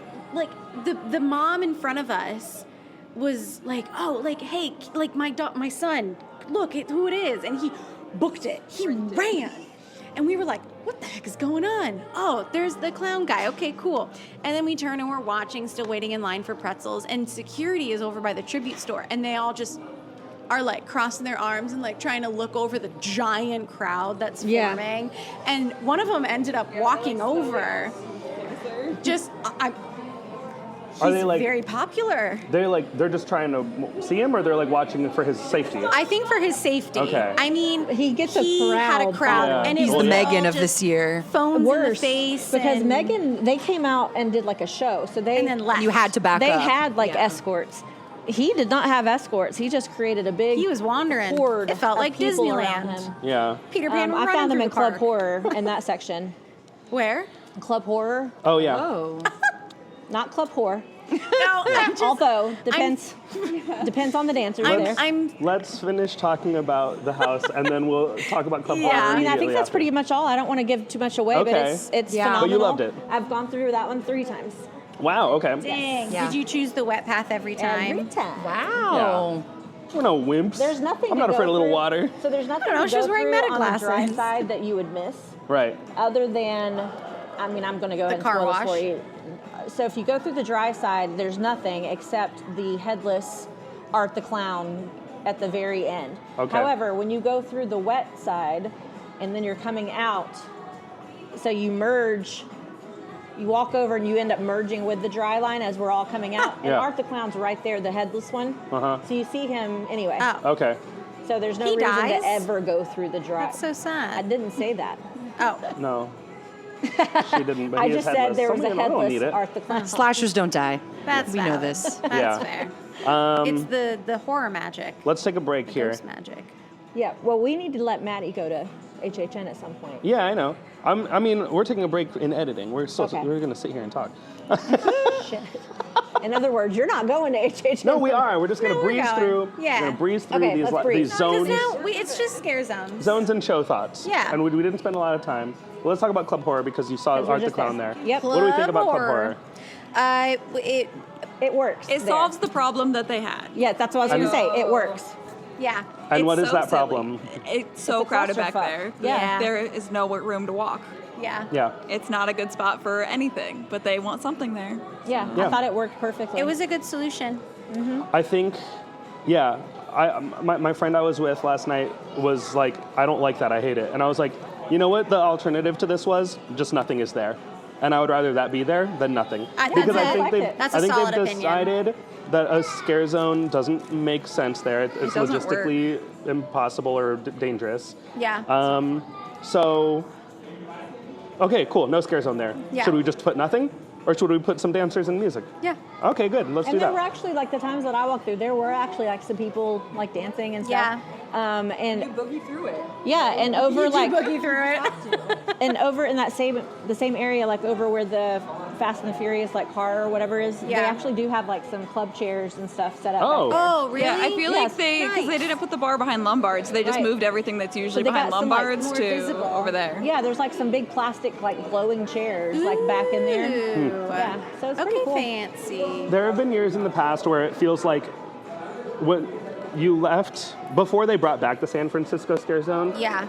the mom in front of us was like, oh, like, hey, like my son, look at who it is, and he booked it. He ran, and we were like, what the heck is going on? Oh, there's the clown guy. Okay, cool. And then we turn and we're watching, still waiting in line for pretzels, and security is over by the tribute store, and they all just are like crossing their arms and like trying to look over the giant crowd that's Yeah. forming. And one of them ended up walking over. Just, Are he's they like very popular. they're just trying to see him, or they're like watching for his safety? I think for his safety. Okay. I mean, He gets a had a crowd crowd, following. and He's it the was Megan all of this just year. Phones worse in the face, because and, Megan, they came out and did like a show, so they and then left. You had to back they up. had like escorts. He did not have escorts. He just created a big He was wandering. horde. It felt of like people around Disneyland. him. Yeah. Peter Pan I running found them through in the Club park. Horror in that section. Where? Club Horror, Oh yeah. Oh. not Club Horror. No, I'm just, Although depends on the dancers there. I'm Let's finish talking about the house, and then we'll talk about Club Yeah. Horror I I mean, I think immediately that's after. pretty much all. I don't want to give too much away, but Okay. it's Yeah. phenomenal. But you loved it. I've gone through that one 3 times. Wow. Okay. dang. Yeah. Did you choose the wet path every time? Every time. Wow. We're no wimps. There's nothing. I'm to not go afraid of little through. water. So there's nothing I don't know, to she go was wearing through meta on the dry glasses. side that you would miss, Right. other than, I mean, I'm going to go ahead and car spoil this wash? for you. So if you go through the dry side, there's nothing except the headless Art the Clown at the very end. Okay. However, when you go through the wet side and then you're coming out, so you merge, you walk over and you end up merging with the dry line as we're all coming out. And Yeah. Art the Clown's right there, the headless one. Uh-huh. So you see him anyway. Oh, Okay. So there's no He reason dies? to ever go through the dry. that's so I sad. didn't say that. Oh, No. She didn't. But I he is just said headless. there was Some a of them, I don't need headless it. Art the Clown. Slashers don't die. that's We know valid. this. That's Yeah. fair. Um, It's the horror magic. Let's take a break here. Ghost magic. Yeah, well, we need to let Maddy go to HHN at some point. Yeah, I know. I mean, we're taking a break in editing. We're still Okay. we're gonna sit here and talk. Shit. In other words, you're not going to HHN. No, we are. We're just gonna No, we're breeze going. through. Yeah. We're gonna breeze through Okay, these let's breeze. these No, 'cause zones. now it's just scare zones. Zones and show thoughts. Yeah. And we didn't spend a lot of time. Well, let's talk about Club Horror because you saw 'Cause we're Art the just Clown there. Yep. What do we think Club about Club Horror. Horror? It works. It there. solves the problem that they had. Yeah, that's what I was going to say. It works. Yeah. And It's what is so that silly. problem? It's so It's a crowded back clusterfuck. there. Yeah. There is no room to walk. Yeah. It's not a good spot for anything, but they want something there. Yeah, Yeah. I thought it worked perfectly. It was a good solution. I think, yeah. My friend I was with last night was like, I don't like that. I hate it. And I was like, you know what the alternative to this was? Just nothing is there. And I would rather that be there than nothing. Because I think That's a they've solid opinion. decided that a scare zone doesn't make sense there. It's doesn't logistically impossible or dangerous. Yeah. So, okay, cool. No scare zone there. Yeah. Should we just put nothing? Or should we put some dancers and music? Yeah. Okay, good. Let's do And there that. were actually, like, the times that I walked through, there were actually, like, some people, like, dancing and stuff. And You boogie through it. yeah, and over, like, Boogie through it. and over in that the same area, like, over where the Fast and the Furious, like, car or whatever is, they Yeah. actually do have, like, some club chairs and stuff set up. Oh. back there. Oh, really? Yeah, I feel Yes. like because they didn't put the bar behind Lombards, they just Right. moved everything that's usually they behind got some, like, Lombards more to visible. over there. Yeah, there's, like, some big plastic, like, glowing chairs, like, back in there. Ooh. Yeah, so it's Okay, pretty cool. fancy. There have been years in the past where it feels like when you left, before they brought back the San Francisco Scare Zone, Yeah.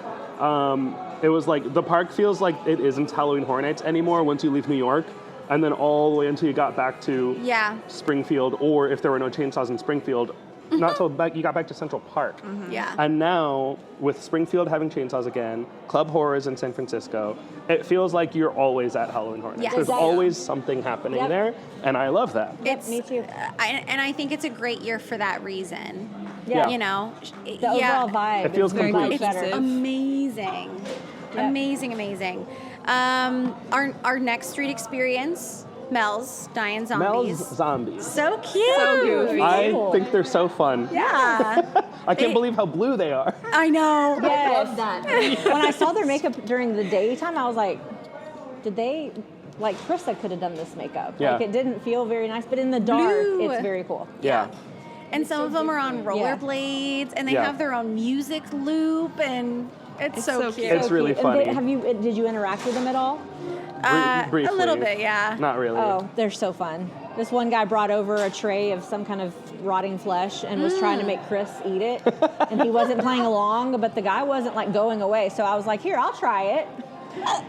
it was like the park feels like it isn't Halloween Horror Nights anymore once you leave New York, and then all the way until you got back to Yeah. Springfield, or if there were no chainsaws in Springfield, not till you got back to Central Park. Yeah. And now, with Springfield having chainsaws again, Club Horrors in San Francisco, it feels like you're always at Halloween Horror Nights. Yes. There's Exactly. always something happening Yep. there, and I love that. It's me too. And I think it's a great year for that reason. Yeah. You know, The overall vibe It feels is very complete. much better. cohesive. amazing, Yep. amazing. Our next street experience, Mel's Dying Zombies. Mel's Zombies. So cute. So goofy. I cool. think they're so fun. Yeah. I can't believe how blue they are. I know. Yes. that. When I saw their makeup during the daytime, I was like, did they, like, Krista could have done this makeup. Yeah. Like, it didn't feel very nice, but in the dark, Blue. it's very cool. Yeah. And some of them are on rollerblades, and they Yeah. have their own music loop, and it's so so cute. cute. It's really And funny. did you interact with them at all? Briefly. A little bit, yeah. Not really. Oh, they're so fun. This one guy brought over a tray of some kind of rotting flesh and was trying to make Chris eat it. And he wasn't playing along, but the guy wasn't, like, going away. So I was like, here, I'll try it.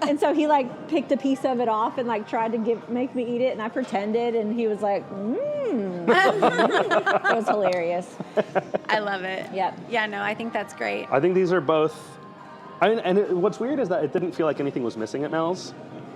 And so he, like, picked a piece of it off and, like, tried to make me eat it. And I pretended, and he was like, It was hilarious. I love it. Yep. Yeah, no, I think that's great. I think these are both. What's weird is that it didn't feel like anything was missing at Mel's,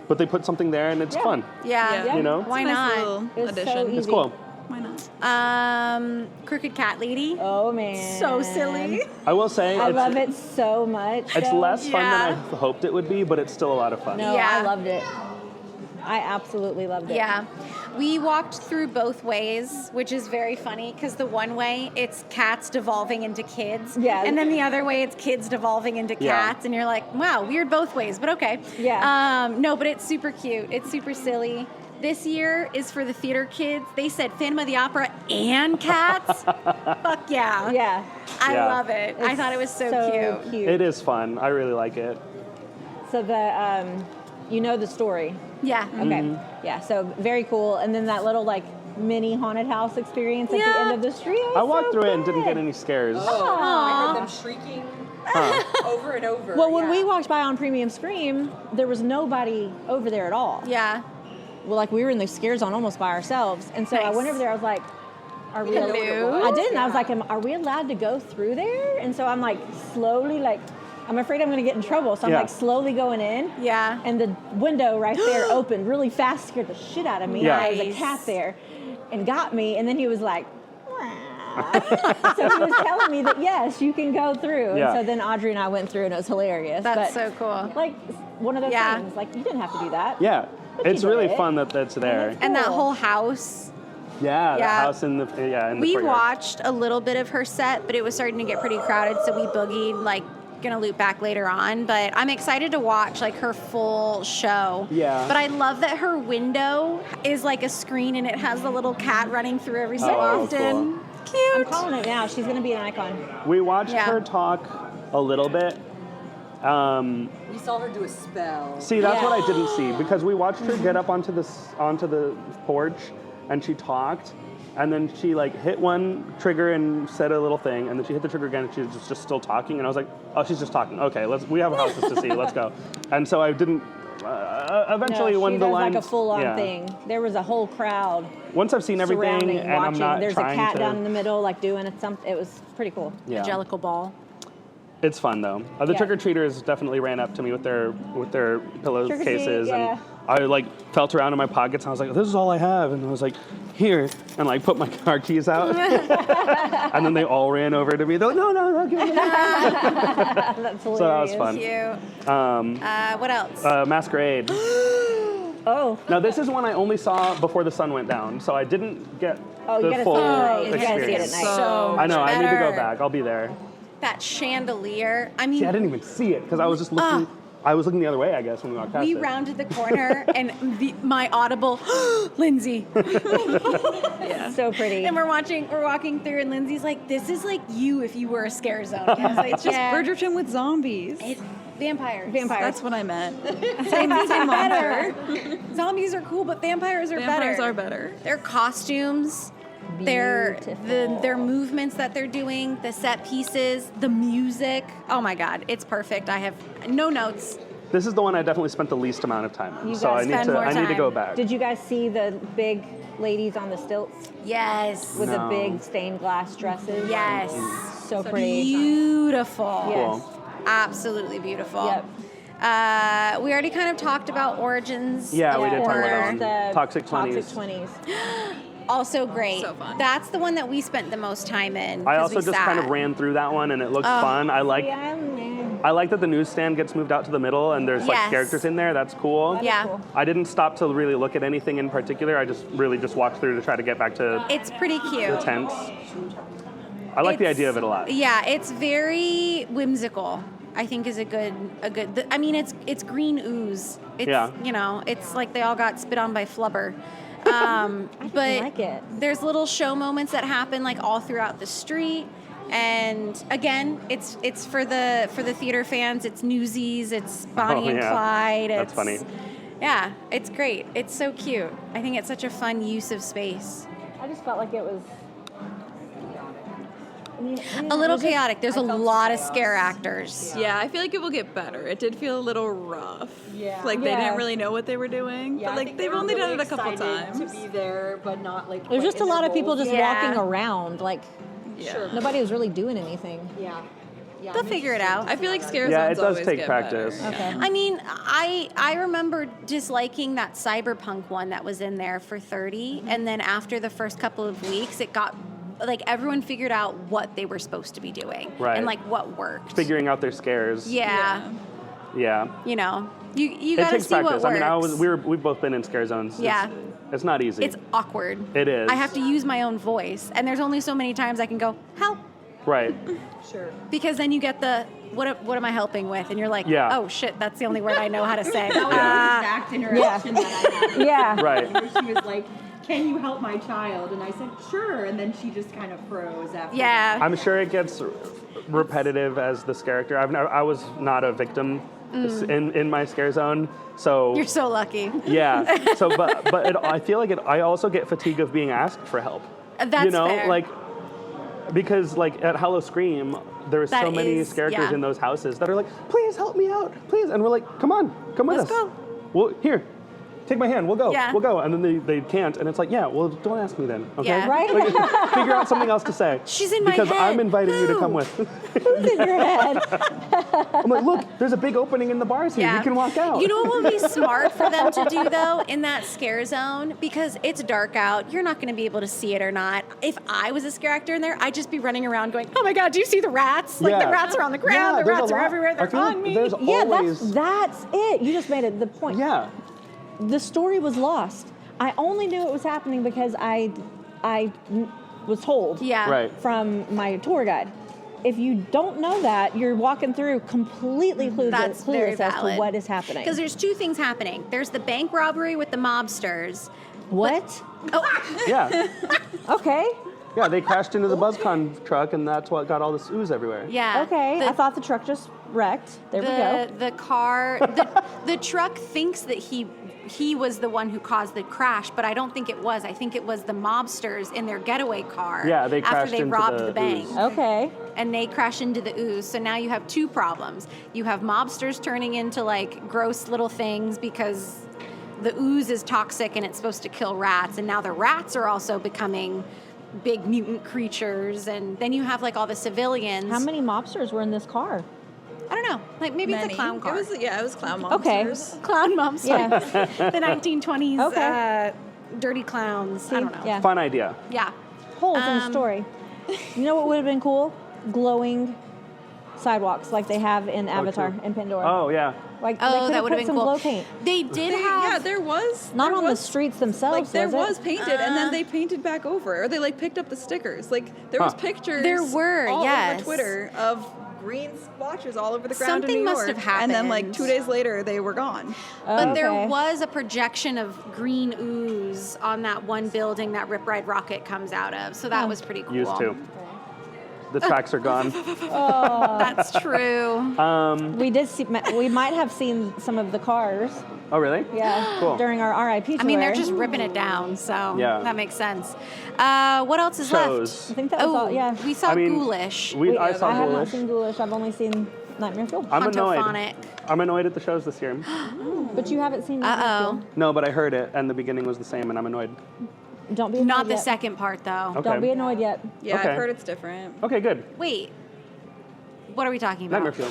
but they put something there and it's Yeah. fun. Yeah. Yeah. You know? Why It's a nice not? little It was so addition. easy. It's cool. Why not? Crooked Cat Lady. Oh, man. So silly. I will say I love it so much. It's though. less fun Yeah. than I hoped it would be, but it's still a lot of fun. No, Yeah. I loved it. I absolutely loved it. Yeah. We walked through both ways, which is very funny because the one way it's cats devolving into kids. Yeah. And then the other way it's kids devolving into Yeah. cats. And you're like, wow, weird both ways, but okay. Yeah. No, but it's super cute. It's super silly. This year is for the theater kids. They said Phantom of the Opera and cats. Fuck yeah. Yeah. I Yeah. love it. I It's thought it was so cute. It is fun. I really like it. So you know the story. Yeah. Okay. Yeah. So very cool. And then that little, like, mini haunted house experience at the Yeah. end of the street. I walked through it and didn't get any scares. Oh, I heard them shrieking over and over. Well, when yeah. we walked by on Premium Scream, there was nobody over there at all. Yeah. Well, like, we were in the scare zone almost by ourselves. And so I Nice. went over there. I was like, are we Hello? I did. And I was like, are we allowed to go through there? And so I'm, like, slowly, like, I'm afraid I'm going to get in trouble. So I'm, Yeah. like, slowly going in. Yeah. And the window right there opened really fast, scared the shit out of me. Yeah. There was a Nice. cat there and got me. And then he was like, so he was telling me that, yes, you can go through. Yeah. And so then Audrey and I went through, and it was hilarious. That's But, so cool. like, one of those Yeah. things. Like, you didn't have to do that. Yeah. But It's you really did. fun that that's there. And that Cool. whole house. Yeah, the Yeah. house in the in the We courtyard. watched a little bit of her set, but it was starting to get pretty crowded, so we boogied, like, gonna loop back later on. But I'm excited to watch, like, her full show. Yeah. But I love that her window is like a screen and it has the little cat running through every so Oh, often. cool. Cute. I'm calling it now. She's going to be an icon. We watched Yeah. her talk a little bit. We saw her do a spell. See, that's Yeah. what I didn't see because we watched her get up onto the porch and she talked, and then she, like, hit one trigger and said a little thing, and then she hit the trigger again and she was just still talking, and I was like, oh, she's just talking. Okay, we have houses to see. Let's go. And so I didn't Eventually, no, when she the does line, like a full-on thing. There was a whole crowd Once I've seen everything, surrounding, and watching. I'm not There's trying a cat to, down in the middle, like doing something. It was pretty cool. Yeah. Angelical ball. It's fun though. The Yeah. trick-or-treaters definitely ran up to me with their Trick-or-treat, pillowcases, yeah. and I like felt around in my pockets. And I was like, "This is all I have," and I was like, "Here," and like put my car keys out, and then they all ran over to me. They're like, "No, give me that." That's hilarious. So that was fun. Cute. What else? Masquerade. Oh. Now this is one I only saw before the sun went down, so I didn't get You the gotta full see it at night. You gotta see it at experience. night. So I know. I need to go better. back. I'll be there. That chandelier. I mean, See, I didn't even see it because I was just looking. I was looking the other way, I guess, when we walked past we it. rounded the corner and my audible, Lindsey. So pretty. And we're walking through, and Lindsay's like, "This is like you if you were a scare zone." I was like, It's just Bridgerton with zombies. It's vampires. That's what I meant. Same better. Zombies are cool, but vampires are Vampires better. are better. Their costumes, their movements that they're doing, the set pieces, the music. Oh my God, it's perfect. I have no notes. This is the one I definitely spent the least amount of time in, You so guys I need spend to. more I need to go time. back. Did you guys see the big ladies on the stilts Yes. with No. the big stained glass dresses? Yes. So pretty. Beautiful. Yes. Cool. Absolutely beautiful. Yep. We already kind of talked about Origins. Yeah, we of did talk Horror. about The Toxic 20s. Toxic 20s. Also great. So fun. That's the one that we spent the most time in. I 'cause also we just kind of sat. ran through that one, and it looked fun. I like that the newsstand gets moved out to the middle, and there's like Yes. characters in there. That's cool. Yeah. cool. I didn't stop to really look at anything in particular. I just really just walked through to try to get back to It's pretty cute. the tents. I like the It's- idea of it a lot. Yeah, it's very whimsical. I think is a good. I mean, it's green ooze. It's, Yeah. You know, it's like they all got spit on by flubber. But like it. there's little show moments that happen like all throughout the street. And again, it's for the theater fans. It's Newsies. It's Bonnie and yeah. Clyde. That's It's, funny. Yeah, it's great. It's so cute. I think it's such a fun use of space. I just felt like it was A little chaotic. There's a lot of scare actors. Yeah, I feel like it will get better. It did feel a little rough. Yeah. Like they Yeah. didn't really know what they were doing. Yeah, but I like think they've they were only done really it a couple excited times. to be there, but not like. There's quite just a in lot their of people roles just yet. walking around. Like Yeah. nobody was really doing anything. Yeah. Yeah. They'll I'm figure it out. I feel like scare Yeah, zones it does always take get practice. better. Okay. I mean, I remember disliking that cyberpunk one that was in there for 30, and then after the first couple of weeks, it got like everyone figured out what they were supposed to be doing Right. and like what worked. Figuring out their scares. Yeah, Yeah. you know, you It gotta takes see practice. what I works. mean, we've both been in scare zones. Yeah. It's not easy. It's awkward. It is. I have to use my own voice, and there's only so many times I can go help, Right. Sure. because then you get the what am I helping with, and you're like, Yeah. oh shit, that's the only word I know how to say. That was the exact interaction that I had. Yeah. Right. Where she was like, "Can you help my child?" And I said, "Sure." And then she just kind of froze after. Yeah. I'm sure it gets repetitive as this character. I was not a victim in my scare zone, so You're so lucky. yeah. So, but I feel like I also get fatigue of being asked for help. That's you know, fair. like because like at Hello Scream, there are so That many is- characters yeah. in those houses that are like, please help me out, please, and we're like, come on, come with Let's us. go. Well, here. Take my hand. We'll go. Yeah. We'll go. And then they can't. And it's like, yeah. Well, don't ask me then. Okay. Yeah. Right? Like, figure out something else to say. She's in my because head. I'm inviting you to Who? come with. Who's in your head? I'm like, look, there's a big opening in the bars here. Yeah. You can walk out. You know what would be smart for them to do though in that scare zone? Because it's dark out, you're not going to be able to see it or not. If I was a scare actor in there, I'd just be running around going, "Oh my God, do you see the rats? Like Yeah. the rats are on the ground, Yeah, the there's a rats are lot. everywhere, I they're feel on like me." there's Yeah, always. that's it. You just made it the point. Yeah. The story was lost. I only knew it was happening because I was told Yeah. Right. from my tour guide. If you don't know that, you're walking through completely That's very clueless as to valid. what is happening. Because there's two things happening. There's the bank robbery with the mobsters. What? Oh, Yeah. Okay. Yeah. They crashed into the BuzzCon truck, and that's what got all this ooze everywhere. yeah. Okay. The- I thought the truck just wrecked. There we go. The car, the truck thinks that he he was the one who caused the crash, but I don't think it was. I think it was the mobsters in their getaway car. Yeah, they crashed after they into robbed the the bank. ooze. Okay. And they crash into the ooze. So now you have two problems. You have mobsters turning into like gross little things because the ooze is toxic and it's supposed to kill rats, and now the rats are also becoming big mutant creatures, and then you have like all the civilians. How many mobsters were in this car? I don't know. Like maybe it's a clown car. It was clown monsters. Okay. Clown monsters. Yeah. The 1920s Okay. dirty clowns. I don't know. Yeah. Fun idea. Yeah. Holes in the story. You know what would have been cool? Glowing sidewalks like they have in Avatar true. in Pandora. Oh, yeah. Like Oh, they could that have would put have been some cool. glow paint. They did Yeah, have. there was. Not there on was, the streets themselves. Like there was it? painted, and then they painted back over, or they like picked up the stickers. Like there was pictures. There were, all yes. over Twitter of green splotches all over the ground Something in New must York. have And then like happened. 2 days later, they were gone. But there Okay. was a projection of green ooze on that one building that Rip Ride Rocket comes out of. So that was pretty cool. Used to. The tracks are gone. That's true. We did see. We might have seen some of the cars. Oh, really? Yeah. Cool. During our RIP tour. I mean, they're just ripping it down, so Yeah. that makes sense. What else is Shows. I think that was all. Yeah. we saw I mean, Ghoulish. I saw I have not Ghoulish. seen Ghoulish. I've only seen Nightmare Fuel. I'm annoyed. Huntophonic. I'm annoyed at the shows this year. But you haven't seen Nightmare Uh-oh. Fuel. No, but I heard it, and the beginning was the same, and I'm annoyed. Don't be annoyed Not the yet. second part, though. Okay. Don't be annoyed yet. Yeah, Okay. I've heard it's different. Okay, good. Wait. What are we talking about? Nightmare Fuel.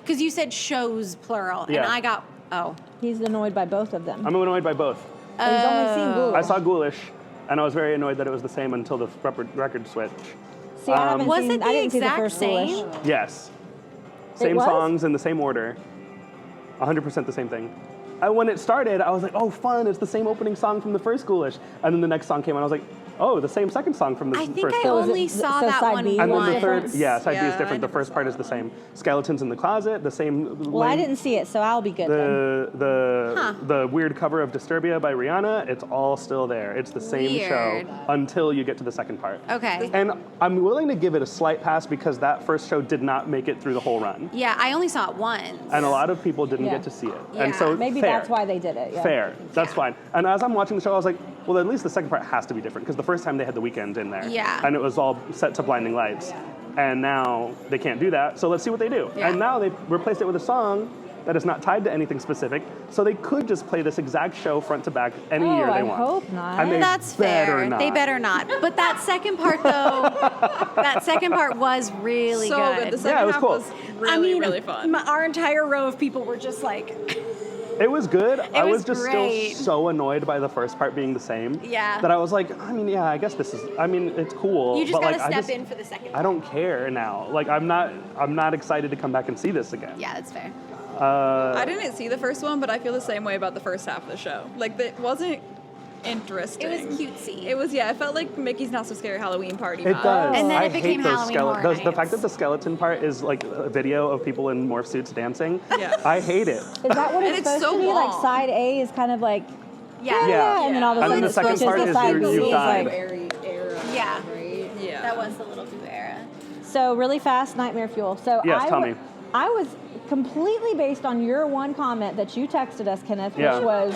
Because you said shows, plural, and Yeah. I got, He's annoyed by both of them. I'm annoyed by both. But he's only seen Ghoulish. I saw Ghoulish, and I was very annoyed that it was the same until the record switch. See, I haven't Was seen. it the I didn't see the exact first same? Ghoulish. Yes. Same was? songs in the same order. 100% the same thing. When it started, I was like, oh, fun, it's the same opening song from the first Ghoulish. And then the next song came on, I was like, oh, the same second song from the I first think I Ghoulish. only saw so that side one B And then was the third, different? yeah, side B is Yeah, different. I The first part is the same. Skeletons in the Closet, the same. Well, I didn't see it, so I'll be good then. The weird cover of Disturbia by Rihanna, it's all still there. It's the same Weird. show until you get to the second part. Okay. And I'm willing to give it a slight pass because that first show did not make it through the whole run. Yeah, I only saw it once. And a lot of people didn't Yeah. get to see it. Yeah. And so Maybe fair. that's why they did it. Yeah. Fair. That's Yeah. fine. And as I'm watching the show, I was like, well, at least the second part has to be different because the first time they had the weekend in there. Yeah. And it was all set to blinding lights. And now they can't do that. So let's see what they do. Yeah. And now they've replaced it with a song that is not tied to anything specific. So they could just play this exact show front to back any Oh, year they I want. hope not. And they That's better fair. not. They better not. But that second part, though, that second part was really So good. The Yeah, second it was half cool. was really, really fun. Our entire row of people were just like, It was good. I was was just great. still so annoyed by the first part being the same. Yeah. That I was like, I mean, yeah, I guess this is. I mean, it's cool. you just but gotta like, step in for the second I part. don't care now. Like, I'm not excited to come back and see this again. Yeah, that's fair. I didn't see the first one, but I feel the same way about the first half of the show. Like, it wasn't interesting. It was cutesy. It was, yeah, it felt like Mickey's Not So Scary Halloween Party It vibe. does. And then I it became hate those Halloween Horror skeletons. The Nights. fact that the skeleton part is like a video of people in morph suits dancing. Yeah. I hate it. Is that what And it's it's supposed so to be? Like long. side A is kind of like Yeah. Yeah. and then all of a And sudden then the it second switches part to is side you're- B. you've It's died. like, Yeah. Right? Yeah. That was the Little Do era. so really fast, Nightmare Fuel. So Yes, tell me. I was completely based on your one comment that you texted us, Kenneth, which Yeah. was,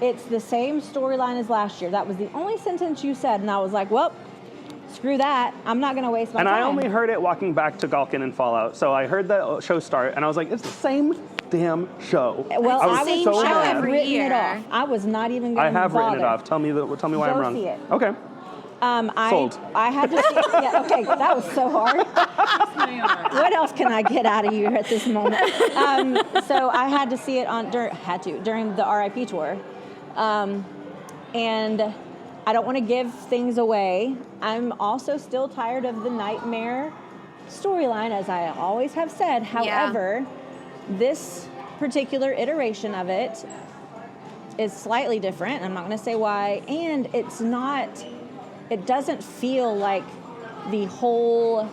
it's the same storyline as last year. That was the only sentence you said, and I was like, well, screw that. I'm not going to waste my And time. I only heard it walking back to Gawkin and Fallout. So I heard the show start, and I was like, it's the same damn show. Well, I was I same so show mad. every written year. it off. I was not even going I to have bother. written it off. Tell me why I'm Go wrong. see it. Okay. Sold. I had to see yeah, okay, that was so hard. What else can I get out of you at this moment? So I had to see it during the RIP tour. And I don't want to give things away. I'm also still tired of the nightmare storyline, as I always have said. However, this particular iteration of it is slightly different. I'm not going to say why. And it doesn't feel like the whole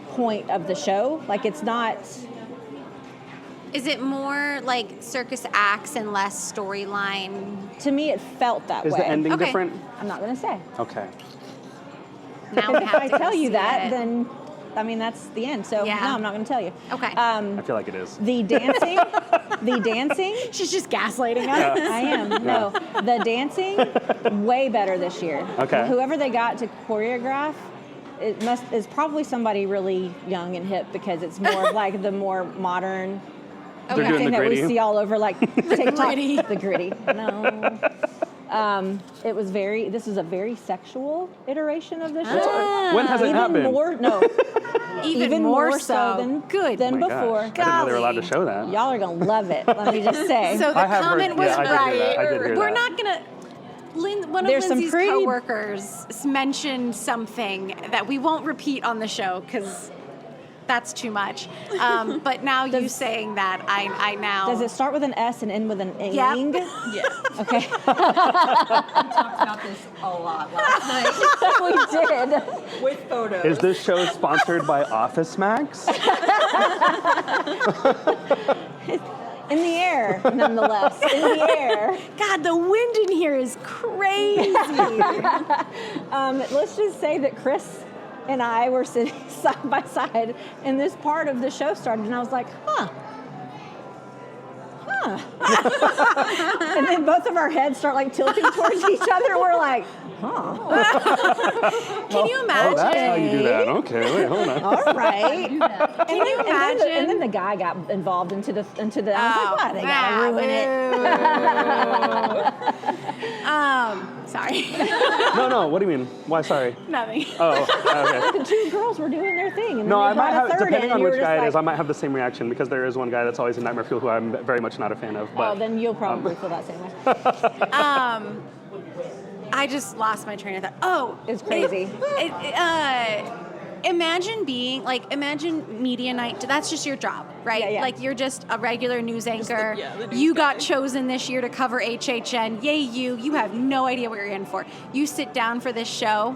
point of the show. Like, it's not. Is it more like circus acts and less storyline? To me, it felt that Is way. the ending Okay. different? I'm not going to say. Okay. Now we If have I to go tell you see that, it. then that's the end. So, Yeah. no, I'm not going to tell you. Okay. I feel like it is. The dancing, She's just gaslighting us. I am. No, the dancing, way better this year. Okay. Whoever they got to choreograph, is probably somebody really young and hip because it's more of like the more modern They're doing thing the that gritty. we see all over like TikTok. Gritty. The gritty. No. This is a very sexual iteration of this show. When has it Even happened? more, no. Even more so. than Good. than Oh my before. gosh. I didn't know they were allowed to show that. Y'all are gonna love it. Let me just say. So the I have comment heard- was yeah, I did hear right. that. I did hear We're that. not gonna. One of There's some Lindsay's pretty- coworkers mentioned something that we won't repeat on the show because that's too much. But now you saying that, I now. Does it start with an S and end with an ing? Yep. Yes. Okay. Talked about this a lot last night We did. with photos. Is this show sponsored by Office Max? In the air, nonetheless. In the air. God, the wind in here is crazy. Let's just say that Chris and I were sitting side by side, and this part of the show started, and I was like, huh. And then both of our heads start like tilting towards each other. We're like, huh. Can you Oh, imagine? that's how you do that. Okay, wait, hold on. All right. Can you imagine? And then the guy got involved into the. I was like, why they gotta ruin it? Sorry. No, what do you mean? Why, sorry? Nothing. Oh, okay. The two girls were doing their thing. And No, then I they might brought have, a third in, depending and on you were which just guy it like, is, I might have the same reaction because there is one guy that's always in Nightmare Fuel who I'm very much not a fan of. But, oh, then you'll probably feel that same way. I just lost my train of thought. Oh, It's crazy. Imagine media night. That's just your job, right? Yeah, yeah. Like you're just a regular news anchor. the news You guy. got chosen this year to cover HHN. Yay, you! You have no idea what you're in for. You sit down for this show,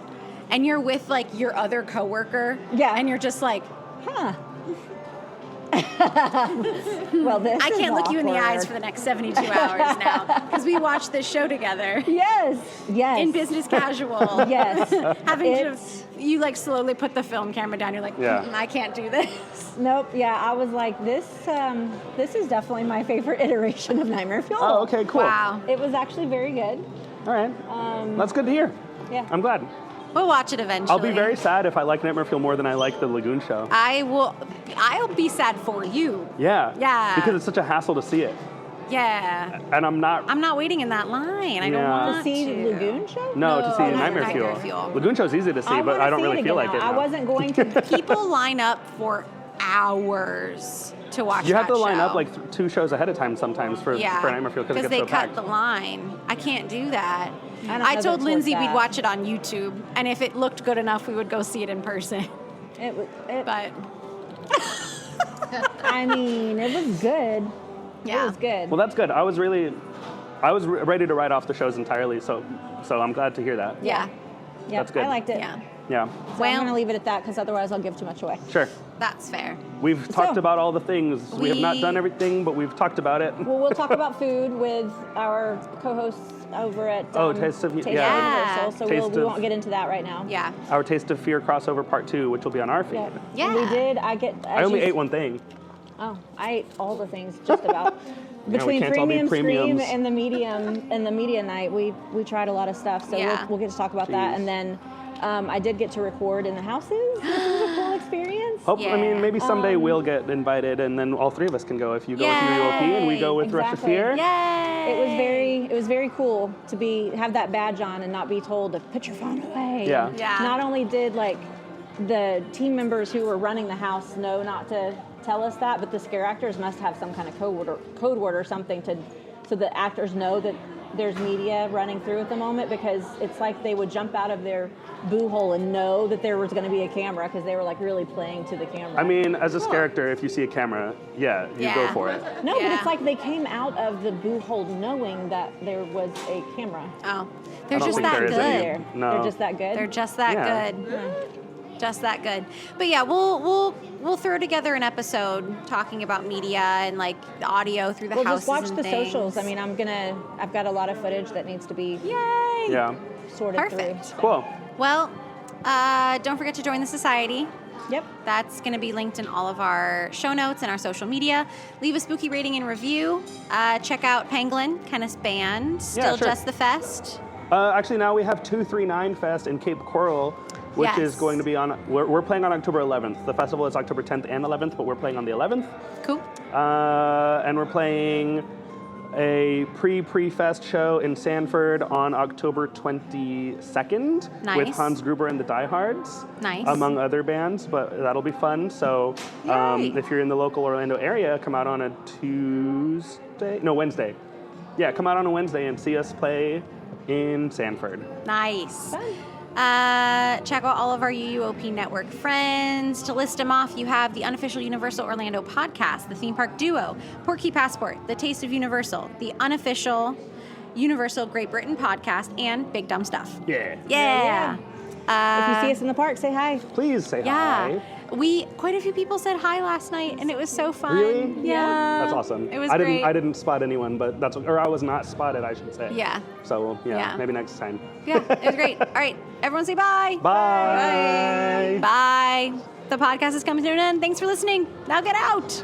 and you're with like your other coworker. Yeah. And you're just like, Huh. Well, this I is can't look you in the eyes awkward. for the next 72 hours now because we watched this show together. Yes. In business casual. Yes. Having to, It's- you like slowly put the film camera down. You're like, Yeah. I can't do this. Nope. Yeah, I was like, this is definitely my favorite iteration of Nightmare Fuel. oh, okay, cool. Wow. It was actually very good. All right. That's good to hear. Yeah. I'm glad. We'll watch it eventually. I'll be very sad if I like Nightmare Fuel more than I like the Lagoon show. I'll be sad for you. Yeah. Yeah. Because it's such a hassle to see it. Yeah. And I'm not waiting in that line. I don't Yeah. want To see to. Lagoon Show? No, to see not Nightmare Nightmare Fuel. Fuel. Lagoon Show's easy to see, but wanna I don't see really it feel again like now. it. I now. wasn't going to. People line up for hours to watch You have that to line show. up like 2 shows ahead of time sometimes for Nightmare Fuel because it gets they so cut packed. the line. I can't do that. I don't I know told that Lindsay towards we'd that. watch it on YouTube, and if it looked good enough, we would go see it in person. But But I mean, it was good. yeah, It was good. Well, that's good. I was ready to write off the shows entirely, so I'm glad to hear that. yeah, Yeah, that's good. I liked it. yeah. Yeah. So I'm Well- going to leave it at that because otherwise I'll give too much away. Sure. That's fair. We've talked about all the things. We have not We- done everything, but we've talked about it. Well, we'll talk about food with our co-hosts over at Taste of Taste Yeah. Universal, so Taste we of- won't get into that right now. Yeah, Our Taste of Fear crossover part 2, which will be on our feed. Yeah. Yeah. And we did. I only ate one thing. Oh, I ate all the things just about. we Between can't all be premium scream premiums. and the medium and the media night, we tried a lot of stuff. So Yeah. we'll get to talk about that, Jeez. and then I did get to record in the houses, which was a cool experience. I Yeah. mean, maybe someday we'll get invited, and then all 3 of us can go. If you go with your UOP and we go with Rush of Exactly. Fear. yay! It was very cool to have that badge on and not be told to put your phone away. Yeah. Yeah. Not only did like the team members who were running the house know not to tell us that, but the scare actors must have some kind of code word or something so the actors know that there's media running through at the moment, because it's like they would jump out of their boo hole and know that there was going to be a camera because they were like really playing to the camera. I mean, as a character, if you see a camera, you go Yeah. for it. no, but Yeah. it's like they came out of the boo hole knowing that there was a camera. Oh, they're I don't just think that there is good. any- There. No. They're just that good. They're just that Yeah. good. Just that good. But yeah, we'll throw together an episode talking about media and like the audio through the Well, houses just watch and the things. socials. I mean, I've got a lot of footage that needs to be Yay! Yeah. sorted Perfect. through. Cool. Well, don't forget to join the society. Yep. That's going to be linked in all of our show notes and our social media. Leave a spooky rating and review. Check out Pangolin, Kenneth's band. Still sure. Just the Fest. Actually, now we have 239 Fest in Cape Coral, which is going to be on. We're playing on October 11th. The festival is October 10th and 11th, but we're playing on the 11th. Cool. And we're playing a pre-fest show in Sanford on October 22nd with Hans Gruber and the Diehards, among other bands, but that'll be fun. So if you're in the local Orlando area, come out on a Wednesday. Yeah, come out on a Wednesday and see us play in Sanford. Nice. Check out all of our UUOP network friends. To list them off, you have the unofficial Universal Orlando podcast, the Theme Park Duo, Portkey Passport, The Taste of Universal, the unofficial Universal Great Britain podcast, and Big Dumb Stuff. Yeah. If you see us in the park, say hi. Please say hi. Quite a few people said hi last night, and it was so fun. Really? Yeah. That's awesome. It was great. I didn't spot anyone, but I was not spotted, I should say. Yeah. So, maybe next time. Yeah, it was great. All right, everyone say bye. Bye. Bye. Bye. The podcast is coming to an end. Thanks for listening. Now get out.